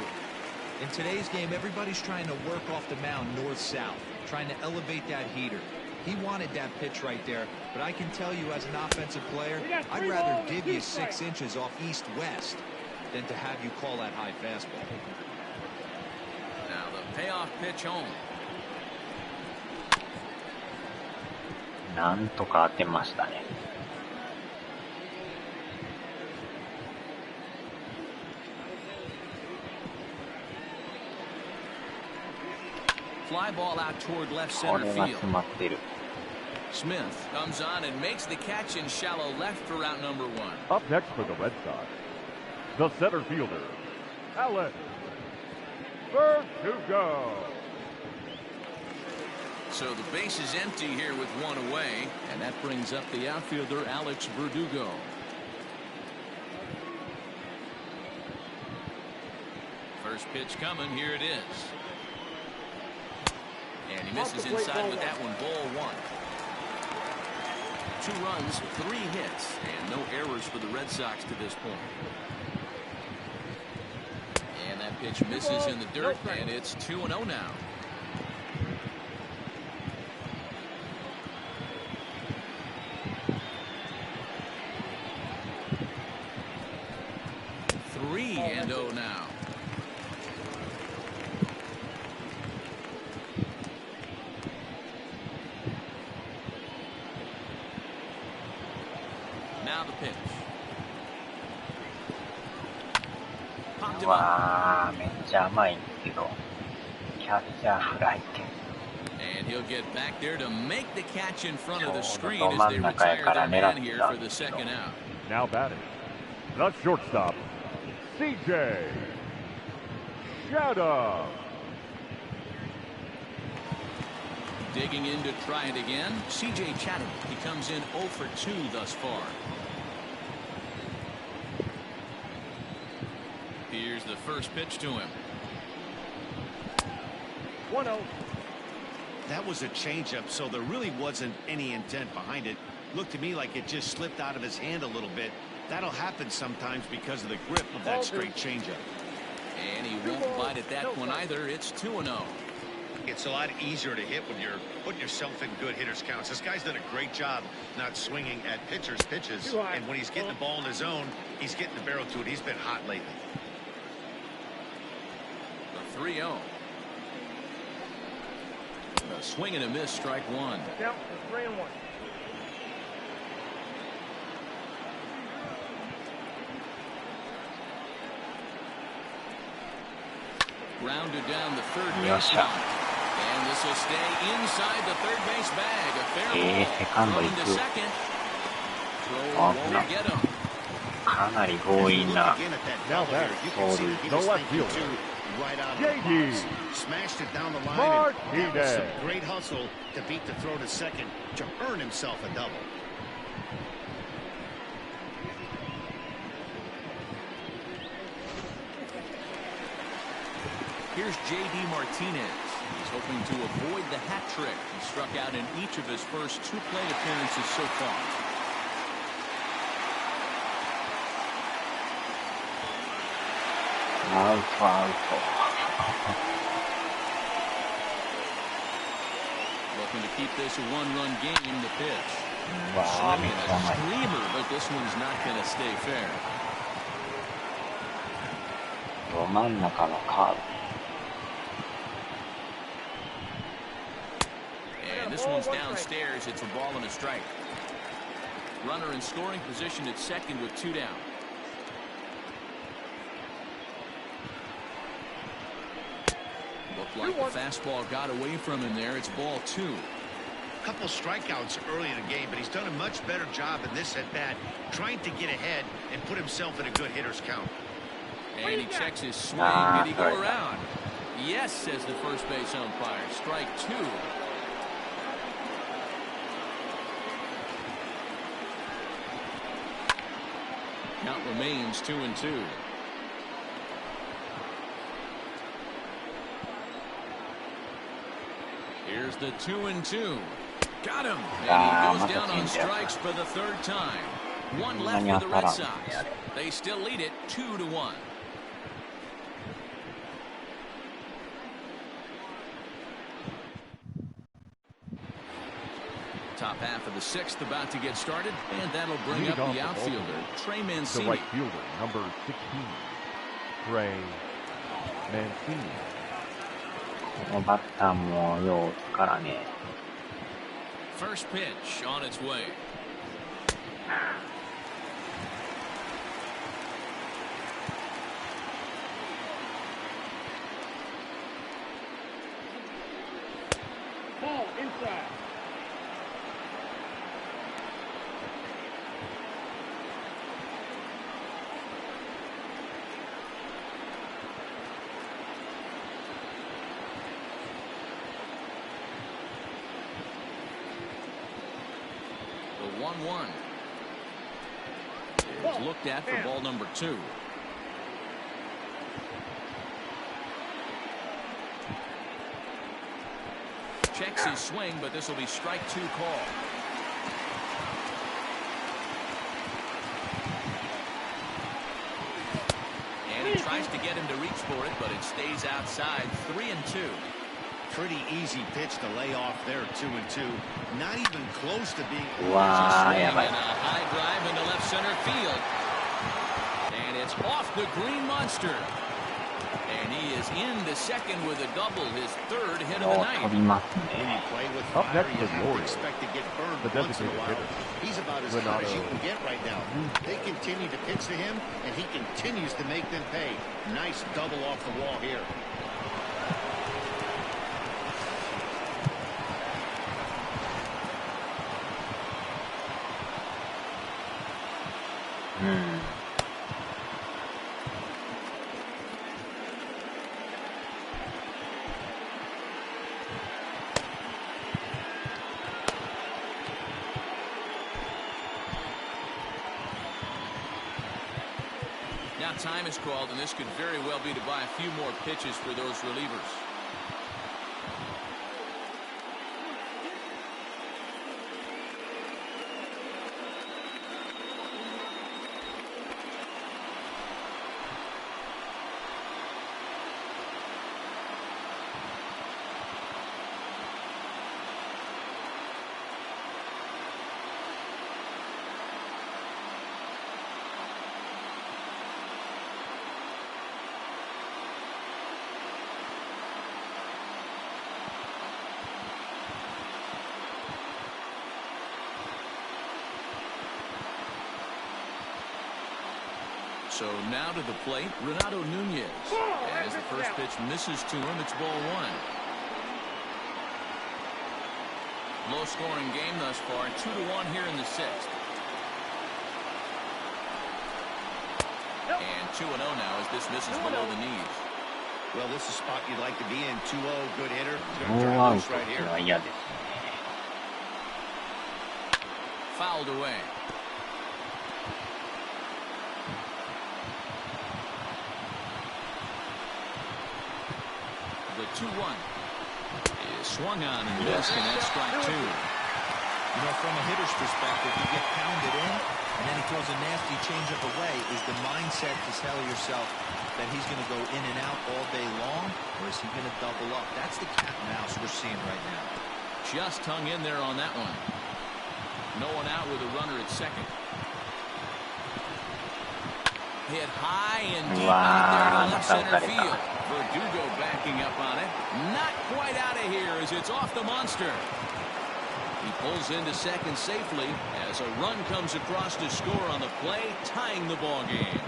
In today's game, everybody's trying to work off the mound north-south, trying to elevate that heater. He wanted that pitch right there, but I can tell you as an offensive player, I'd rather give you 6 inches off east-west than to have you call that high fastball. Now the payoff pitch home. なんとか当てましたね。Fly ball out toward left center field. Smith comes on and makes the catch in shallow left for out number 1. Up next for the Red Sox, the center fielder, Alex Verdugo. So the base is empty here with 1 away, and that brings up the outfielder Alex Verdugo. First pitch coming, here it is. And he misses inside with that one, ball 1. 2 runs, 3 hits, and no errors for the Red Sox to this point. And that pitch misses in the dirt, and it's 2-0 now. Now. Now the pitch. Popped him up. めっちゃ甘いんですけど、キャッチャーフライって。And he'll get back there to make the catch in front of the screen as they retire their man here for the second out. Now batting, the shortstop, CJ Chatham. Digging in to try it again. CJ Chatham. He comes in 0 for 2 thus far. Here's the first pitch to him. 1-0. That was a changeup, so there really wasn't any intent behind it. Looked to me like it just slipped out of his hand a little bit. That'll happen sometimes because of the grip of that straight changeup. And he won't bite at that one either. It's 2-0. It's a lot easier to hit when you're putting yourself in good hitters counts. This guy's done a great job not swinging at pitchers' pitches. And when he's getting the ball in his zone, he's getting the barrel to it. He's been hot lately. The 3-0. A swing and a miss, strike 1. Count 3-1. Grounded down the third base line. And this will stay inside the third base bag. A fair ball. Throw into second. Throw won't get him. かなり強引な Now that 走塁。 the left fielder, JD Smashed it down the line. And that was some Martinez. great hustle to beat the throw to second to earn himself a double. Here's J.D. Martinez. He's hoping to avoid the hat trick. He struck out in each of his first 2 plate appearances so far. Out. Looking to keep this a one-run game. The pitch. わあ、めっ Swinging ちゃ a 甘い。 screamer, but this one's not going to stay fair. ど真ん中のカーブ。And this one's downstairs. It's a ball and a strike. Runner in scoring position at second with 2 down. Looked like the fastball got away from him there. It's ball 2. A couple strikeouts early in the game, but he's done a much better job in this at-bat, trying to get ahead and put himself in a good hitter's count. And he checks his swing. Did he go around? Yes, says the first base umpire. Strike 2. Count remains 2-2. Here's the 2-2. Got him. And he goes down on strikes for the 3rd time. 1 left for the Red Sox. They still lead it 2-1. Top half of the 6th about to get started, and that'll bring up the outfielder, Trey Mancini. The right fielder, number 16, Trey Mancini. このバッターもよう打つからね。 First pitch on its way. Ball inside. The 1-1 is looked at for ball number 2. Checks his swing, but this will be strike 2 call. And he tries to get him to reach for it, but it stays outside. 3-2. Pretty easy pitch to lay off there, 2-2. Not even close to being. Wow, Swing yeah, and a high drive into left center field. And it's off the green monster. And he is into second with a double, his 3rd hit of the よう night. 飛びますね。 When you play with Up fire, next you is have to Orioles. expect to get burned The once in a designated while. hitter. He's about as hot as you can get right now. They continue to pitch to him, and he continues to make them pay. Nice double off the wall here. Now time is called, and this could very well be to buy a few more pitches for those relievers. So now to the plate, Renato Nunez. As the first pitch misses to him, it's ball 1. Low-scoring game thus far, 2-1 here in the 6th. And 2-0 now as this misses below the knees. Well, this is a spot you'd like to be in. 2-0, good hitter. ノーアウトってのは嫌ですね。 Fouled away. The 2-1 is swung on and missed, and that's strike 2. You know, from a hitter's perspective, you get pounded in, and then he throws a nasty changeup away. Is the mindset to tell yourself that he's going to go in and out all day long, or is he going to double up? That's the cat and mouse we're seeing right now. just hung in there on that one. No one out with a runner at second. Hit high and deep out there to left center field. Verdugo backing up on it. Not quite out of here as it's off the monster. He pulls into second safely as a run comes across to score on the play, tying the ball game.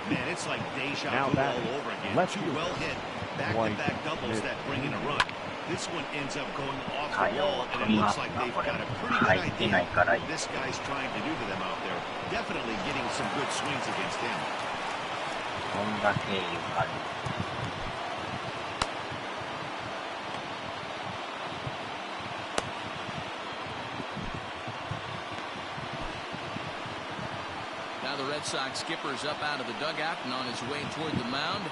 Man, it's like deja vu all over again. Two well-hit back-to-back doubles that bring in a run. This one ends up going off the wall, and it looks like they've got a pretty good idea what this guy's trying to do to them out there. Definitely getting some good swings against him. Now the Red Sox skipper's up out of the dugout and on his way toward the mound.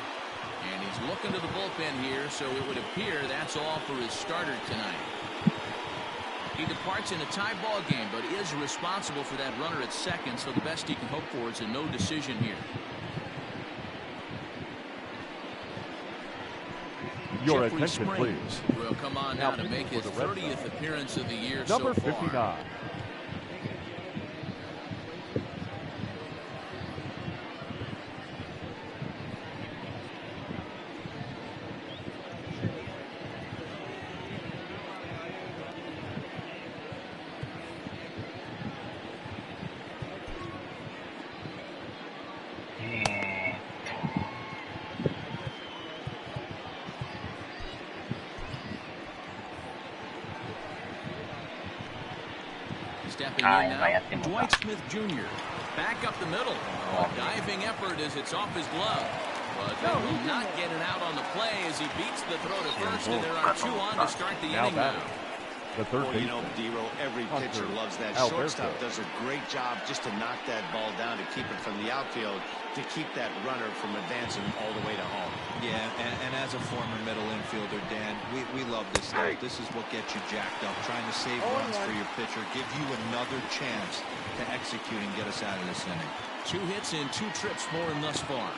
And he's looking to the bullpen here, so it would appear that's all for his starter tonight. He departs in a tie ball game, but is responsible for that runner at second, so the best he can hope for is a no decision here. Your Jeffrey attention, Springs please. will come on now to make his 30th appearance of the year Number so far. 59. Stepping in now, Dwight Smith Jr. Back up the middle. A diving effort as it's off his glove. But they will not get it out on the play as he beats the throw to first, and there are two on to start the inning now. The third you know, Dero, every pitcher loves that. Shortstop does a great job just to knock that ball down, to keep it from the outfield, to keep that runner from advancing all the way to home. Yeah, and as a former middle infielder, Dan, we love this stuff. This is what gets you jacked up, trying to save runs for your pitcher, give you another chance to execute and get us out of this inning. 2 hits in 2 trips for him thus far.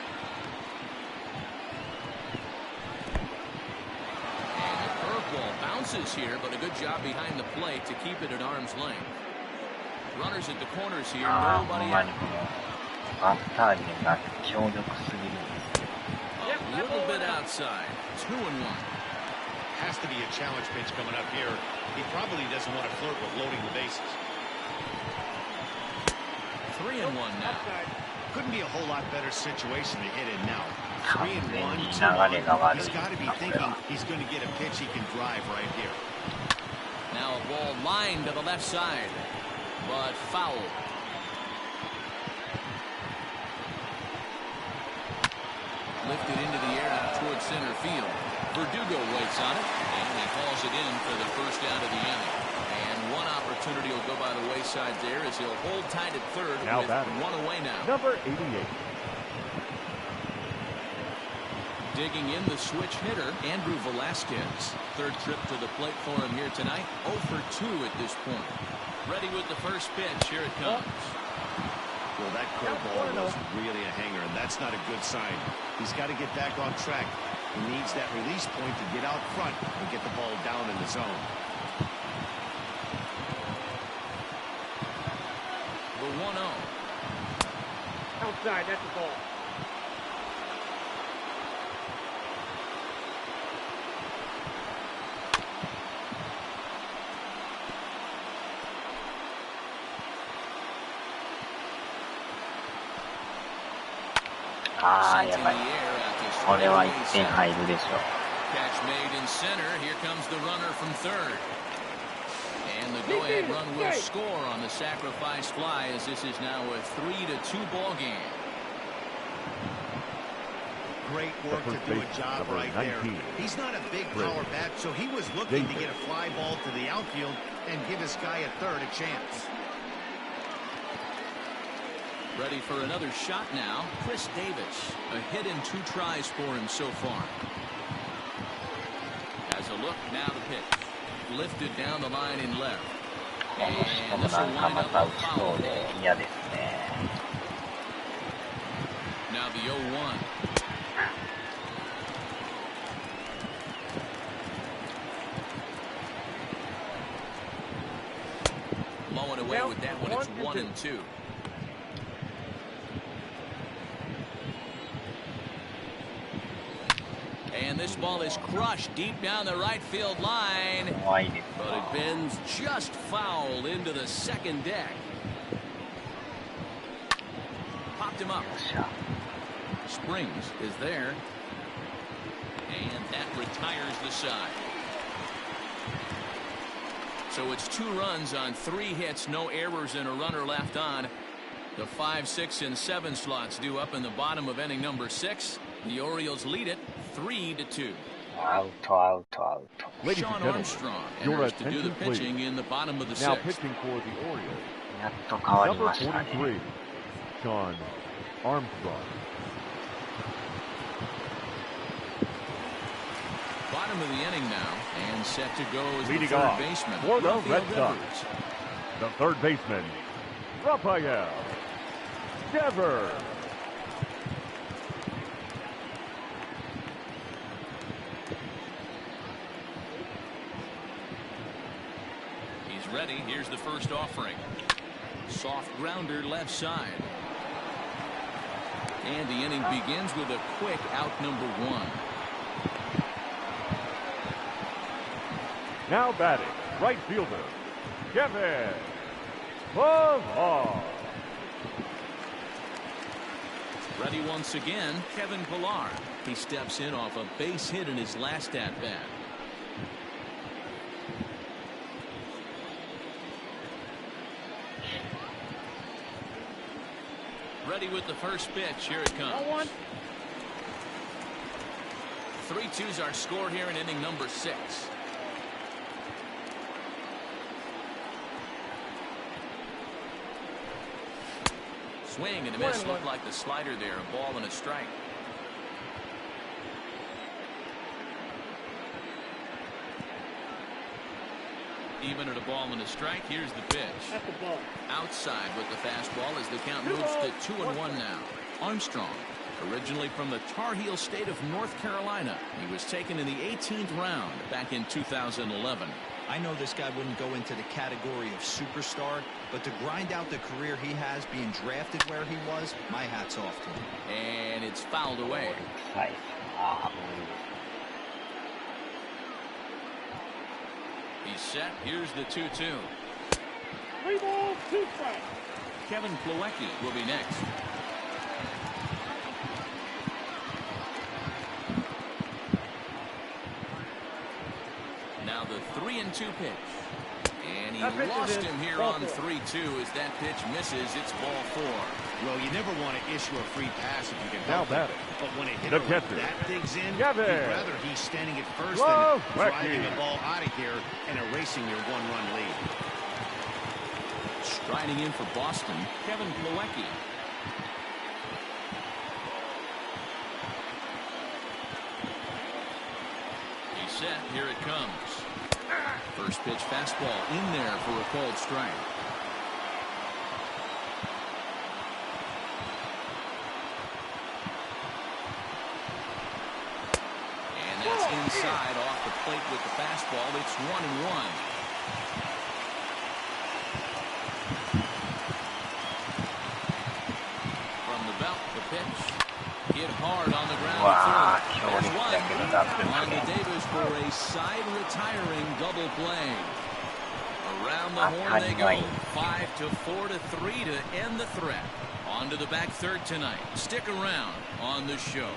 Bounces here, but a good job behind the plate to keep it at arm's length. Runners at the corners here, nobody out. A little bit outside. 2-1. Has to be a challenge pitch coming up here. He probably doesn't want to flirt with loading the bases. 3-1 now. Couldn't be a whole lot better situation to hit in now. 3-1, 2-1. He's got to be thinking he's going to get a pitch he can drive right here. Now a ball lined to the left side, but foul. Lifted into the air out towards center field. Verdugo waits on it, and he calls it in for the first out of the inning. And one opportunity will go by the wayside there as he'll hold tight at third with one away now. Number 88. Digging in the switch hitter, Andrew Velasquez. Third trip to the plate for him here tonight. 0 for 2 at this point. Ready with the first pitch. Here it comes. Well, that curveball was really a hanger, and that's not a good sign. He's got to get back on track. He needs that release point to get out front and get the ball down in the zone. The 1-0. Outside, that's the ball. Catch made in center. Here comes the runner from third. And the go-ahead run will score on the sacrifice fly as this is now a 3-2 ball game. Great work to do a job right there. He's not a big power bat, so he was looking to get a fly ball to the outfield and give his guy at third a chance. Ready for another shot now. Chris Davis. A hit in 2 tries for him so far. As a look, now the pitch. Lifted down the line in left. And this will wind up a foul. Now the 0-1. away with that one. It's 1-2. And this ball is crushed deep down the right field line. But it bends just foul into the second deck. Popped him up. Springs is there. And that retires the side. So it's 2 runs on 3 hits, no errors, and a runner left on. The 5, 6, and 7 slots due up in the bottom of inning number 6. The Orioles lead it 3-2. Ladies Sean and gentlemen, Armstrong your enters to do attention, the pitching please. in the bottom of the Now 6th. pitching for the Orioles, number 43, Sean Armstrong. Bottom of the inning now, and set to go as Leading the third off baseman. for the Rafael Red Sox, Devers. the third baseman, Rafael Devers. He's ready. Here's the first offering. Soft grounder left side. And the inning begins with a quick out number 1. Now batting, right fielder, Kevin Pillar. Ready once again, Kevin Pillar. He steps in off a base hit in his last at-bat. Ready with the first pitch. Here it comes. 3-2's our score here in inning number 6. Swing and a miss. Looked like the slider there. A ball and a strike. Even at a ball and a strike. Here's the pitch. Outside with the fastball as the count moves to 2-1 now. Armstrong, originally from the Tar Heel state of North Carolina. He was taken in the 18th round back in 2011. I know this guy wouldn't go into the category of superstar, but to grind out the career he has being drafted where he was, my hat's off to him. And it's fouled away. He's set. Here's the 2-2. 3 balls, 2 strikes. Kevin Plawecki will be next. Now the 3-2 pitch. And he lost him here on 3-2 as that pitch misses. It's ball 4. Well, you never want to issue a free pass if you can Now help batting, it. But when a the hitter like catcher, that digs in, Kevin you'd rather he's standing at first Plawecki. than driving the ball out of here and erasing your 1-run lead. Striding in for Boston, Kevin Plawecki. He's set. Here it comes. First pitch fastball in there for a called strike. And that's inside off the plate with the fastball. It's 1-1. From the belt, the pitch. Hit hard on the ground. There's one. On to Davis for a side retiring double play. Around the horn they go. 5-4 to 3 to end the threat. On to the back third tonight. Stick around on the show.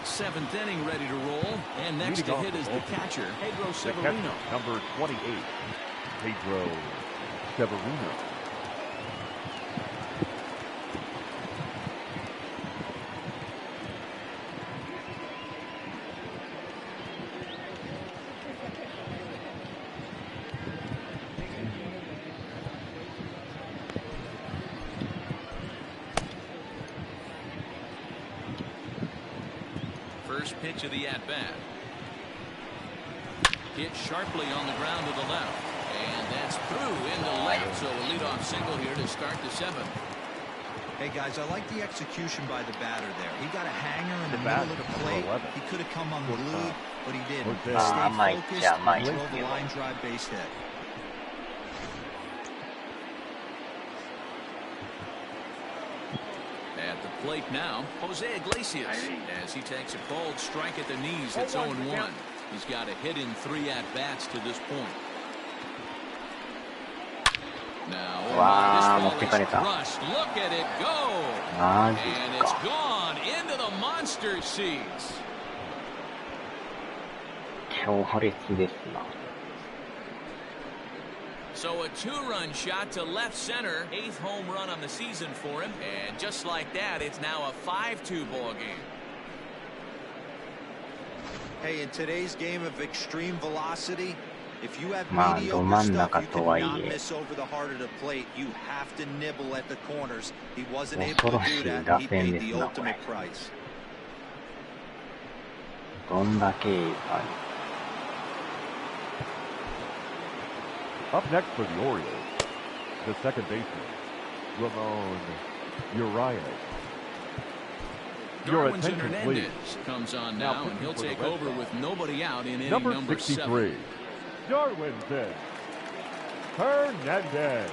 Seventh inning ready to roll. And next to hit is the catcher, Pedro Severino. Number 28, Pedro Severino. First pitch of the at-bat. Hit sharply on the ground to the left. And that's through into left. So a leadoff single here to start the 7th. Hey guys, I like the execution by the batter there. He got a hanger in the middle of the plate. He could have come unglued, but he didn't. He stayed focused and drove a line drive base hit. At the plate now, Jose Iglesias, as he takes a cold strike at the knees. It's 0-1. He's got a hit in 3 at-bats to this point. Now, this ball is crushed. Look at it go. And it's gone into the monster seats. So a 2-run shot to left center. 8th home run on the season for him. And just like that, it's now a 5-2 ball game. Hey, in today's game of extreme velocity, if you have mediocre stuff, you cannot miss over the heart of the plate. You have to nibble at the corners. He wasn't able to do that. He paid the ultimate price. Up next for the Orioles, the second baseman, Ramon Urias. Your attention, please. Comes on now, and he'll take over with nobody out in inning number 63. 7. Darwinson Hernandez.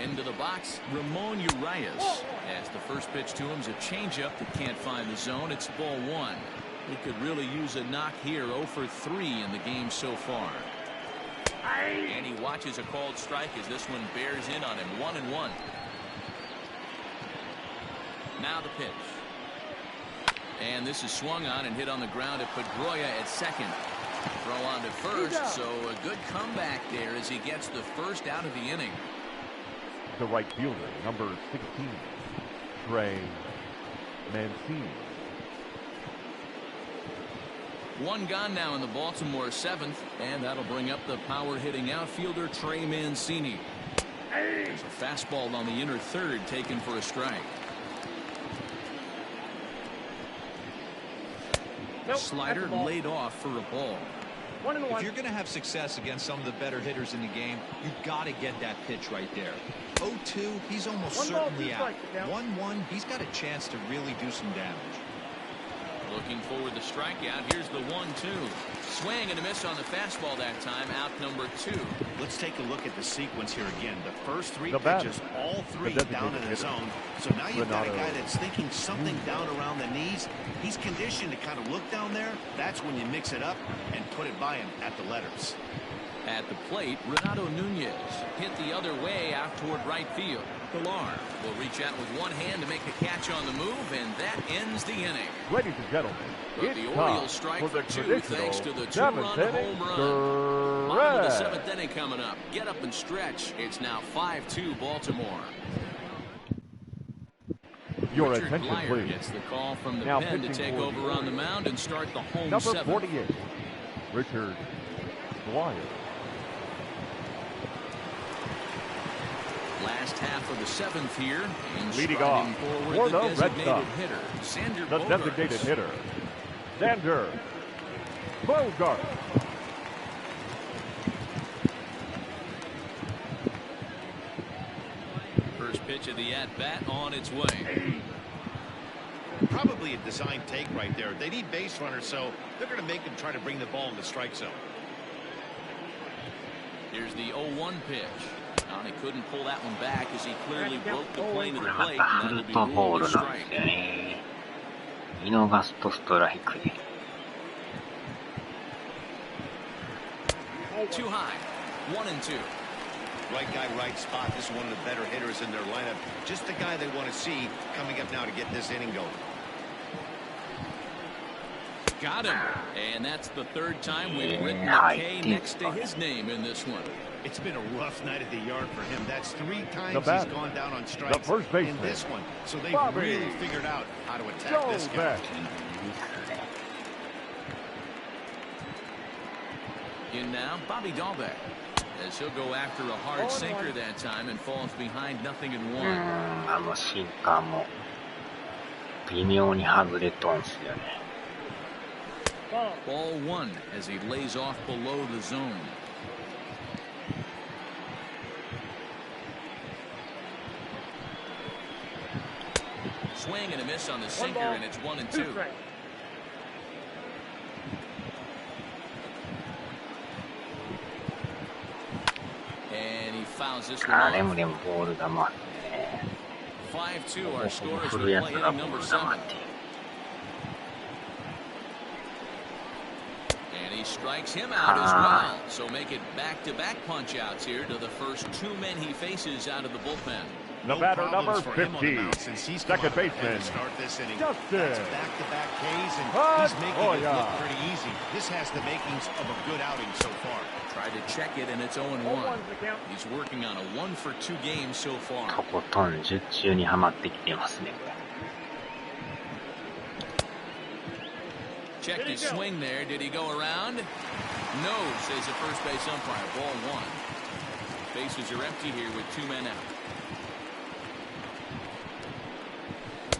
Into the box, Ramon Urias. As the first pitch to him is a changeup that can't find the zone. It's ball 1. He could really use a knock here. 0 for 3 in the game so far. And he watches a called strike as this one bears in on him. 1-1. Now the pitch. And this is swung on and hit on the ground at Pedroia at second. Throw on to first, so a good comeback there as he gets the first out of the inning. The right fielder, number 16, Trey Mancini. 1 gone now in the Baltimore 7th, and that'll bring up the power-hitting outfielder Trey Mancini. There's a fastball on the inner third taken for a strike. Slider laid off for a ball. If you're going to have success against some of the better hitters in the game, you've got to get that pitch right there. 0-2, he's almost certainly out. 1-1, he's got a chance to really do some damage. Looking forward to strikeout. Here's the 1-2. Swing and a miss on the fastball that time. Out number 2. Let's take a look at the sequence here again. The first 3 pitches, all 3 down in the zone. So now you've got a guy that's thinking something down around the knees. He's conditioned to kind of look down there. That's when you mix it up and put it by him at the letters. At the plate, Renato Nunez hit the other way out toward right field. Pilar will reach out with one hand to make a catch on the move, and that ends the inning. Ladies and gentlemen, but the Orioles strike for 2 thanks to the 2-run home run. Bottom of the 7th inning coming up. Get up and stretch. It's now 5-2 Baltimore. Your Richard attention, Blyer please. gets the call from the Now pen to take over on the mound and start the home number 7th. 48, Richard Blyer. Last half of the 7th here. Leading off for the Red Sox, Xander the Bogaerts. designated hitter, Xander Bogaerts. First pitch of the at-bat on its way. Probably a design take right there. They need base runners, so they're going to make them try to bring the ball in the strike zone. Here's the 0-1 pitch. He couldn't pull that one back as he clearly broke the plane to the plate. And that'll be ruled a strike. Too high. 1-2. Right guy, right spot. This is one of the better hitters in their lineup. Just the guy they want to see coming up now to get this inning going. Got him. And that's the 3rd time we've written a K next to his name in this one. It's been a rough night at the yard for him. That's 3 times batter, he's gone down on strikes the first baseman, in this one. So they've Bobby really figured out how to attack this guy. In now, Bobby Dahlbeck. As he'll go after a hard sinker that time and falls behind 0-1. あのシンカーも微妙に外れとんすよね。Ball 1 as he lays off below the zone. Swing and a miss on the sinker, and it's 1-2. And he fouls this one off. 5-2, our score as we play inning number 7. And he strikes him out as well. So make it back-to-back punch-outs here to the first 2 men he faces out of the bullpen. The batter number 15, second baseman, Justin. Back-to-back Ks, and he's making it look pretty easy. This has the makings of a good outing so far. Tried to check it, and it's 0-1. He's working on a 1-for-2 game so far. とことん術中にはまってきてますね。Checked his swing there. Did he go around? No, says the first base umpire. Ball 1. Bases are empty here with 2 men out.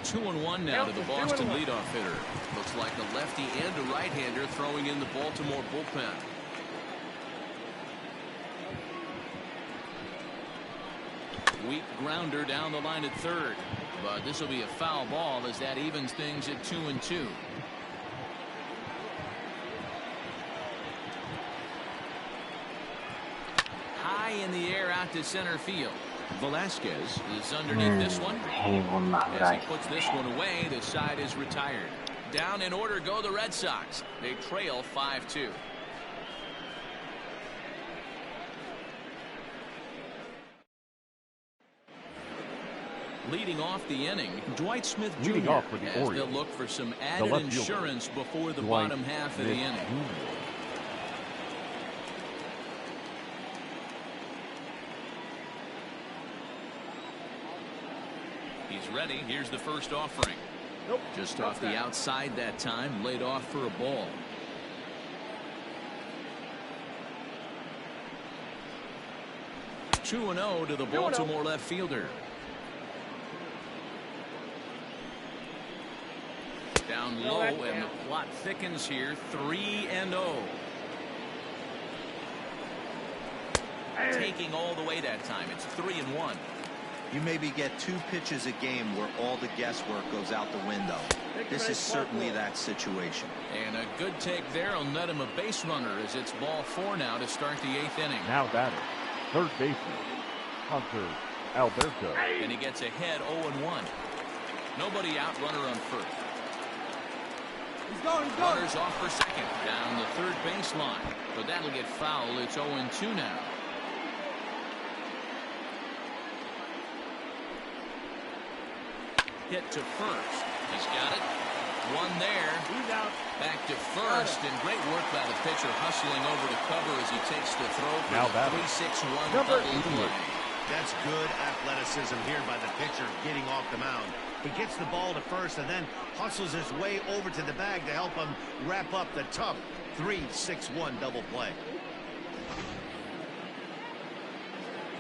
2-1 now to the Boston leadoff hitter. Looks like a lefty and a right-hander throwing in the Baltimore bullpen. Weak grounder down the line at third. But this will be a foul ball as that evens things at 2-2. High in the air out to center field. Velasquez is underneath this one. As he puts this one away, the side is retired. Down in order go the Red Sox. They trail 5-2. Leading off the inning, Dwight Smith Jr. as they'll look for some added insurance before the bottom half of the inning. He's ready. Here's the first offering. Just off the outside that time, laid off for a ball. Two 2-0 to the Baltimore left fielder. Down low, and the plot thickens here. 3-0. Taking all the way that time. It's 3-1. You maybe get 2 pitches a game where all the guesswork goes out the window. This is certainly that situation. And a good take there will net him a base runner as it's ball 4 now to start the 8th inning. Now batter, third baseman, Hunter Alberto. And he gets ahead 0-1. Nobody out, runner on first. He's going. Runners off for second, down the third baseline. But that'll get foul. It's 0-2 now. Hit to first. He's got it. One there. He's out. Back to first, and great work by the pitcher hustling over to cover as he takes the throw for now the 3-6-1 double play. That's good athleticism here by the pitcher getting off the mound. He gets the ball to first and then hustles his way over to the bag to help him wrap up the tough 3-6-1 double play.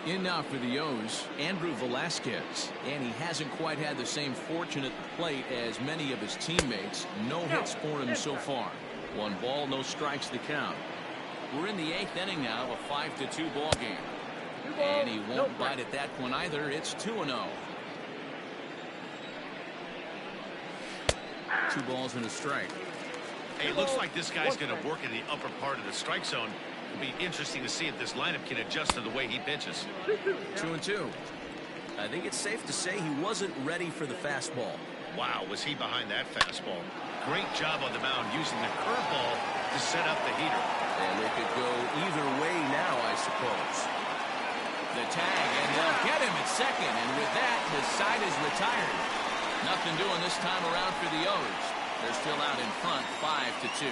In now for the O's, Andrew Velasquez, and he hasn't quite had the same fortune at the plate as many of his teammates. No hits for him so far. 1 ball, no strikes the count. We're in the 8th inning now of a 5-2 ball game. And he won't bite at that one either. It's 2-0. 2 balls and a strike. Hey, it looks like this guy's going to work in the upper part of the strike zone. It'll be interesting to see if this lineup can adjust to the way he pitches. 2-2. I think it's safe to say he wasn't ready for the fastball. Wow, was he behind that fastball? Great job on the mound using the curveball to set up the heater. And it could go either way now, I suppose. The tag, and they'll get him at second, and with that, the side is retired. Nothing doing this time around for the O's. They're still out in front, 5-2.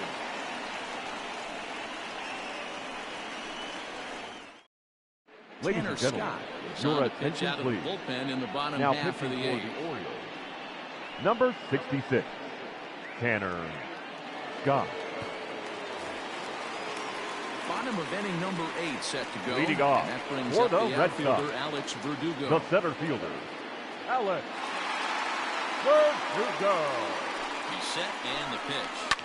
Ladies and gentlemen, your attention please. Bullpen in the bottom now half for the pitching A's. for the Orioles. Number 66, Tanner Scott. bottom of inning number 8 set to go. Leading off and that brings for up the the Red outfielder, Sox, Alex Verdugo. the center fielder, Alex Verdugo. He's set and the pitch.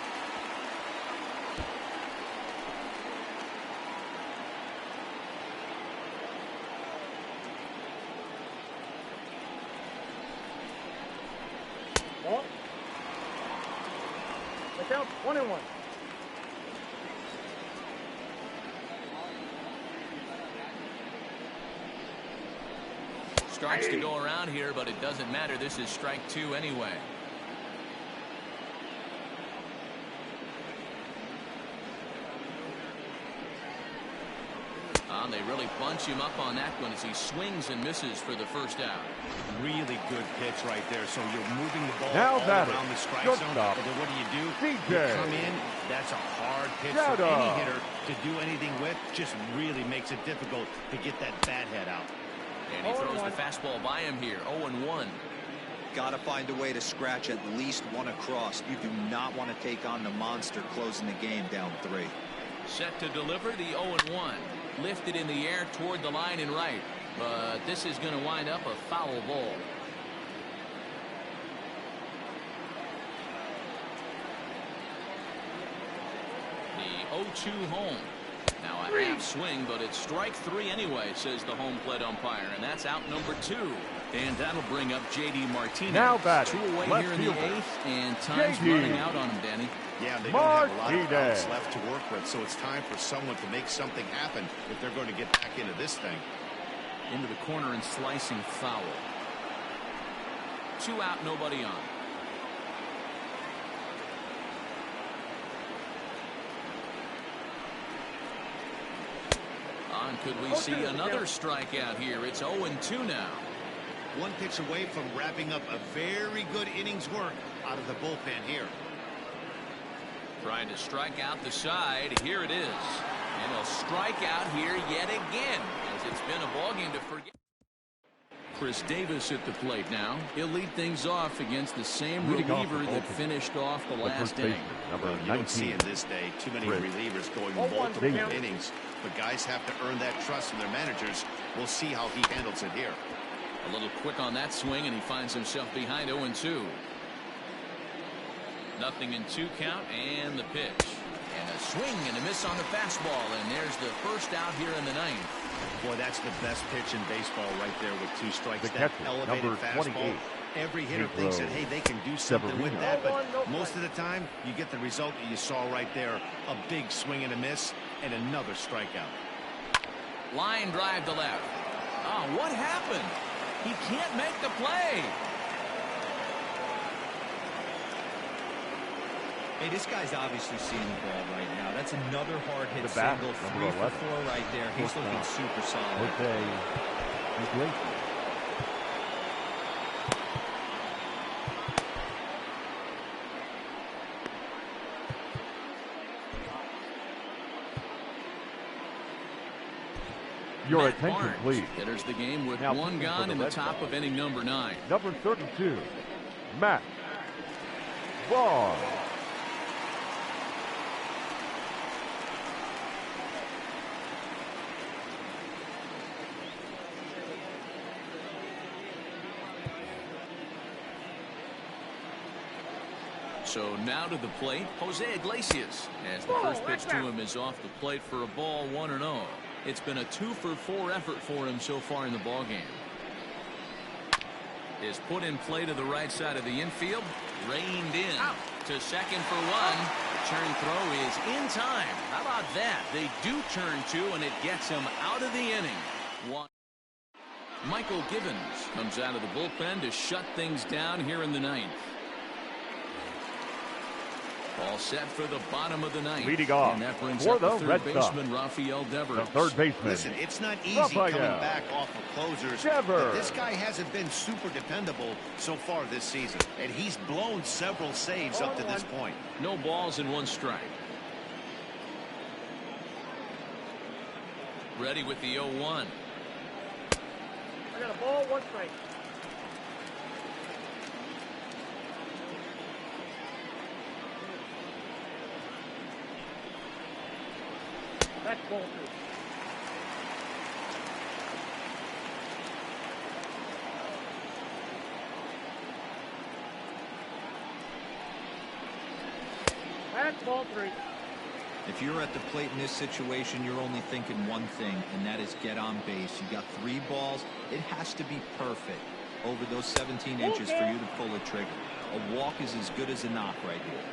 Look out, 1-1. Strikes to go around here, but it doesn't matter. This is strike 2 anyway. They really bunch him up on that one as he swings and misses for the first out. Really good pitch right there. So you're moving the ball Now all batting, around the strike good zone. stop. And then what do? DJ. You come in. That's a hard pitch for any hitter to do anything with. Just really makes it difficult to get that bat head out. And he throws the fastball by him here. 0-1. Got to find a way to scratch at least one across. You do not want to take on the monster closing the game down 3. Set to deliver the 0-1. Lifted in the air toward the line and right. But this is going to wind up a foul ball. The 0-2 home. Now a half swing, but it's strike 3 anyway, says the home plate umpire. And that's out number 2. And that'll bring up J.D. Martinez. Now batting, 2 away here in the 8th, and time's J.D. running out on him, Danny. Yeah, they don't have a lot of outs left to work with, so it's time for someone to make something happen if they're going to get back into this thing. Into the corner and slicing foul. 2 out, nobody on. Could we see another strikeout here? It's 0-2 now. One pitch away from wrapping up a very good innings work out of the bullpen here. Trying to strike out the side. Here it is. And he'll strike out here yet again, as it's been a ballgame to forget. Chris Davis at the plate now. He'll lead things off against the same reliever that finished off the last inning. Number 19. You don't see in this day too many relievers going multiple innings, but guys have to earn that trust from their managers. We'll see how he handles it here. A little quick on that swing, and he finds himself behind 0-2. Nothing in 2 count, and the pitch. And a swing and a miss on the fastball, and there's the first out here in the 9th. Boy, that's the best pitch in baseball right there with 2 strikes. The that catcher, elevated number fastball. 28. Every hitter thinks that, hey, they can do something with that, but most of the time, you get the result that you saw right there. A big swing and a miss, and another strikeout. Line drive to left. Oh, what happened? He can't make the play. Hey, this guy's obviously seeing the ball right now. That's another hard hit single. 3 for 4 right there. He's looking super solid. Okay. Your Matt attention, Barnes please. enters the game with Now 1 gone in the top of inning number 9. Number 32, Matt Barnes. So now to the plate, Jose Iglesias, as the first pitch to him is off the plate for a ball, 1-0. It's been a 2-for-4 effort for him so far in the ballgame. Is put in play to the right side of the infield, reined in to second for 1. The turn throw is in time. How about that? They do turn 2, and it gets him out of the inning. 1. Michael Givens comes out of the bullpen to shut things down here in the 9th. All set for the bottom of the 9th. Leading off and that brings for up the the third Red Sox, baseman, Rafael Devers. The third baseman. Listen, it's not easy coming back off of closers. But this guy hasn't been super dependable so far this season. And he's blown several saves up to this point. No balls and 1 strike. Ready with the 0-1. I got a ball, 1 strike. That's ball 2. That's ball 3. If you're at the plate in this situation, you're only thinking one thing, and that is get on base. You got 3 balls. It has to be perfect over those 17 inches for you to pull the trigger. A walk is as good as a knock right here.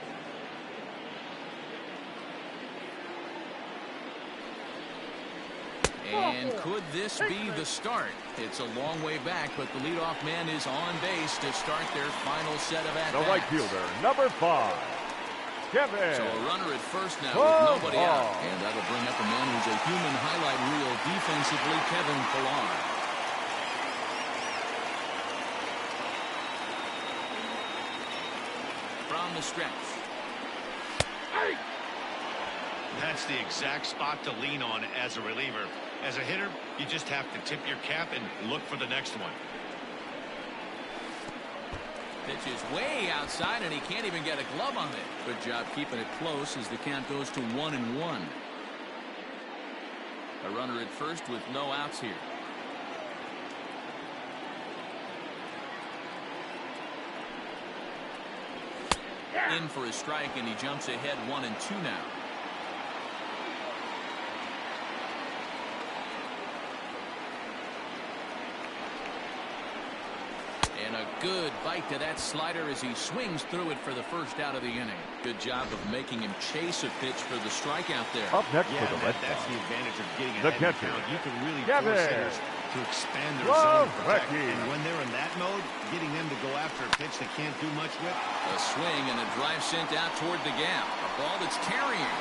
And could this be the start? It's a long way back, but the leadoff man is on base to start their final set of at-bats. The right fielder, number 5. Kevin. So a runner at first now with nobody out. And that'll bring up a man who's a human highlight reel defensively, Kevin Pillar. From the stretch. That's the exact spot to lean on as a reliever. As a hitter, you just have to tip your cap and look for the next one. Pitch is way outside, and he can't even get a glove on it. Good job keeping it close as the count goes to 1-1. A runner at first with no outs here. In for a strike, and he jumps ahead 1-2 now. And a good bite to that slider as he swings through it for the first out of the inning. Good job of making him chase a pitch for the strikeout there. Up next for the Red that's Sox, the advantage of getting the ahead of the catcher, count. You can really Kevin. force hitters to expand their zone of protect. And when they're in that mode, getting them to go after a pitch they can't do much with. A swing and a drive sent out toward the gap. A ball that's carrying.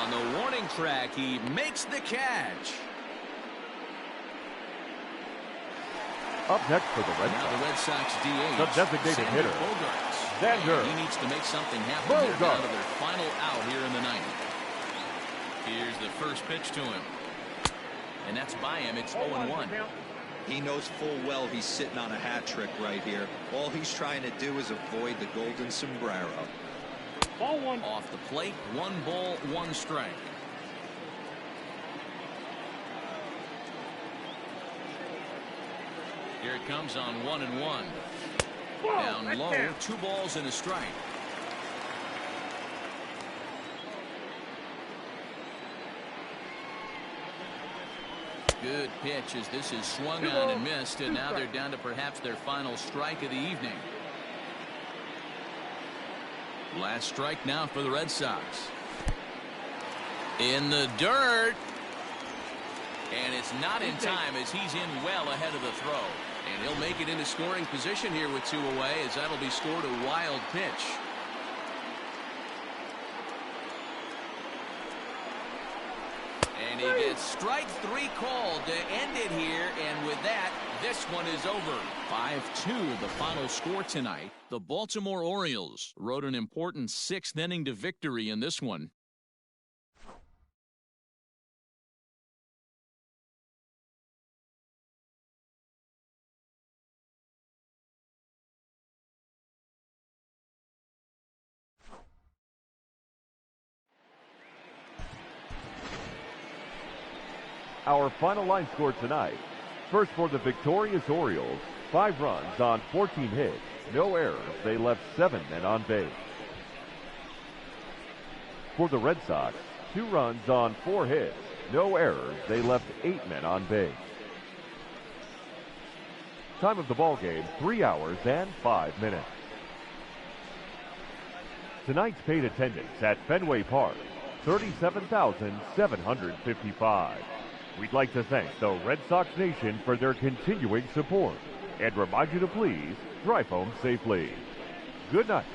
On the warning track, he makes the catch. Up next for the Red Now Sox, the Red Sox DH, the designated hitter, Xander. He needs to make something happen here down to their final out here in the ninth. Here's the first pitch to him. And that's by him. It's 0-1. He knows full well he's sitting on a hat trick right here. All he's trying to do is avoid the golden sombrero. Ball 1. Off the plate, 1 ball, 1 strike. Here it comes on 1-1. Down low, 2 balls and a strike. Good pitch as this is swung on and missed, and now they're down to perhaps their final strike of the evening. Last strike now for the Red Sox. In the dirt. And it's not in time as he's in well ahead of the throw. And he'll make it into scoring position here with 2 away as that'll be scored a wild pitch. And he gets strike 3 called to end it here. And with that, this one is over. 5-2 the final score tonight. The Baltimore Orioles rode an important 6th inning to victory in this one. Our final line score tonight. First for the victorious Orioles, 5 runs on 14 hits, no errors. They left 7 men on base. For the Red Sox, 2 runs on 4 hits, no errors. They left 8 men on base. Time of the ball game, 3 hours and 5 minutes. Tonight's paid attendance at Fenway Park, 37,755. We'd like to thank the Red Sox Nation for their continuing support and remind you to please drive home safely. Good night.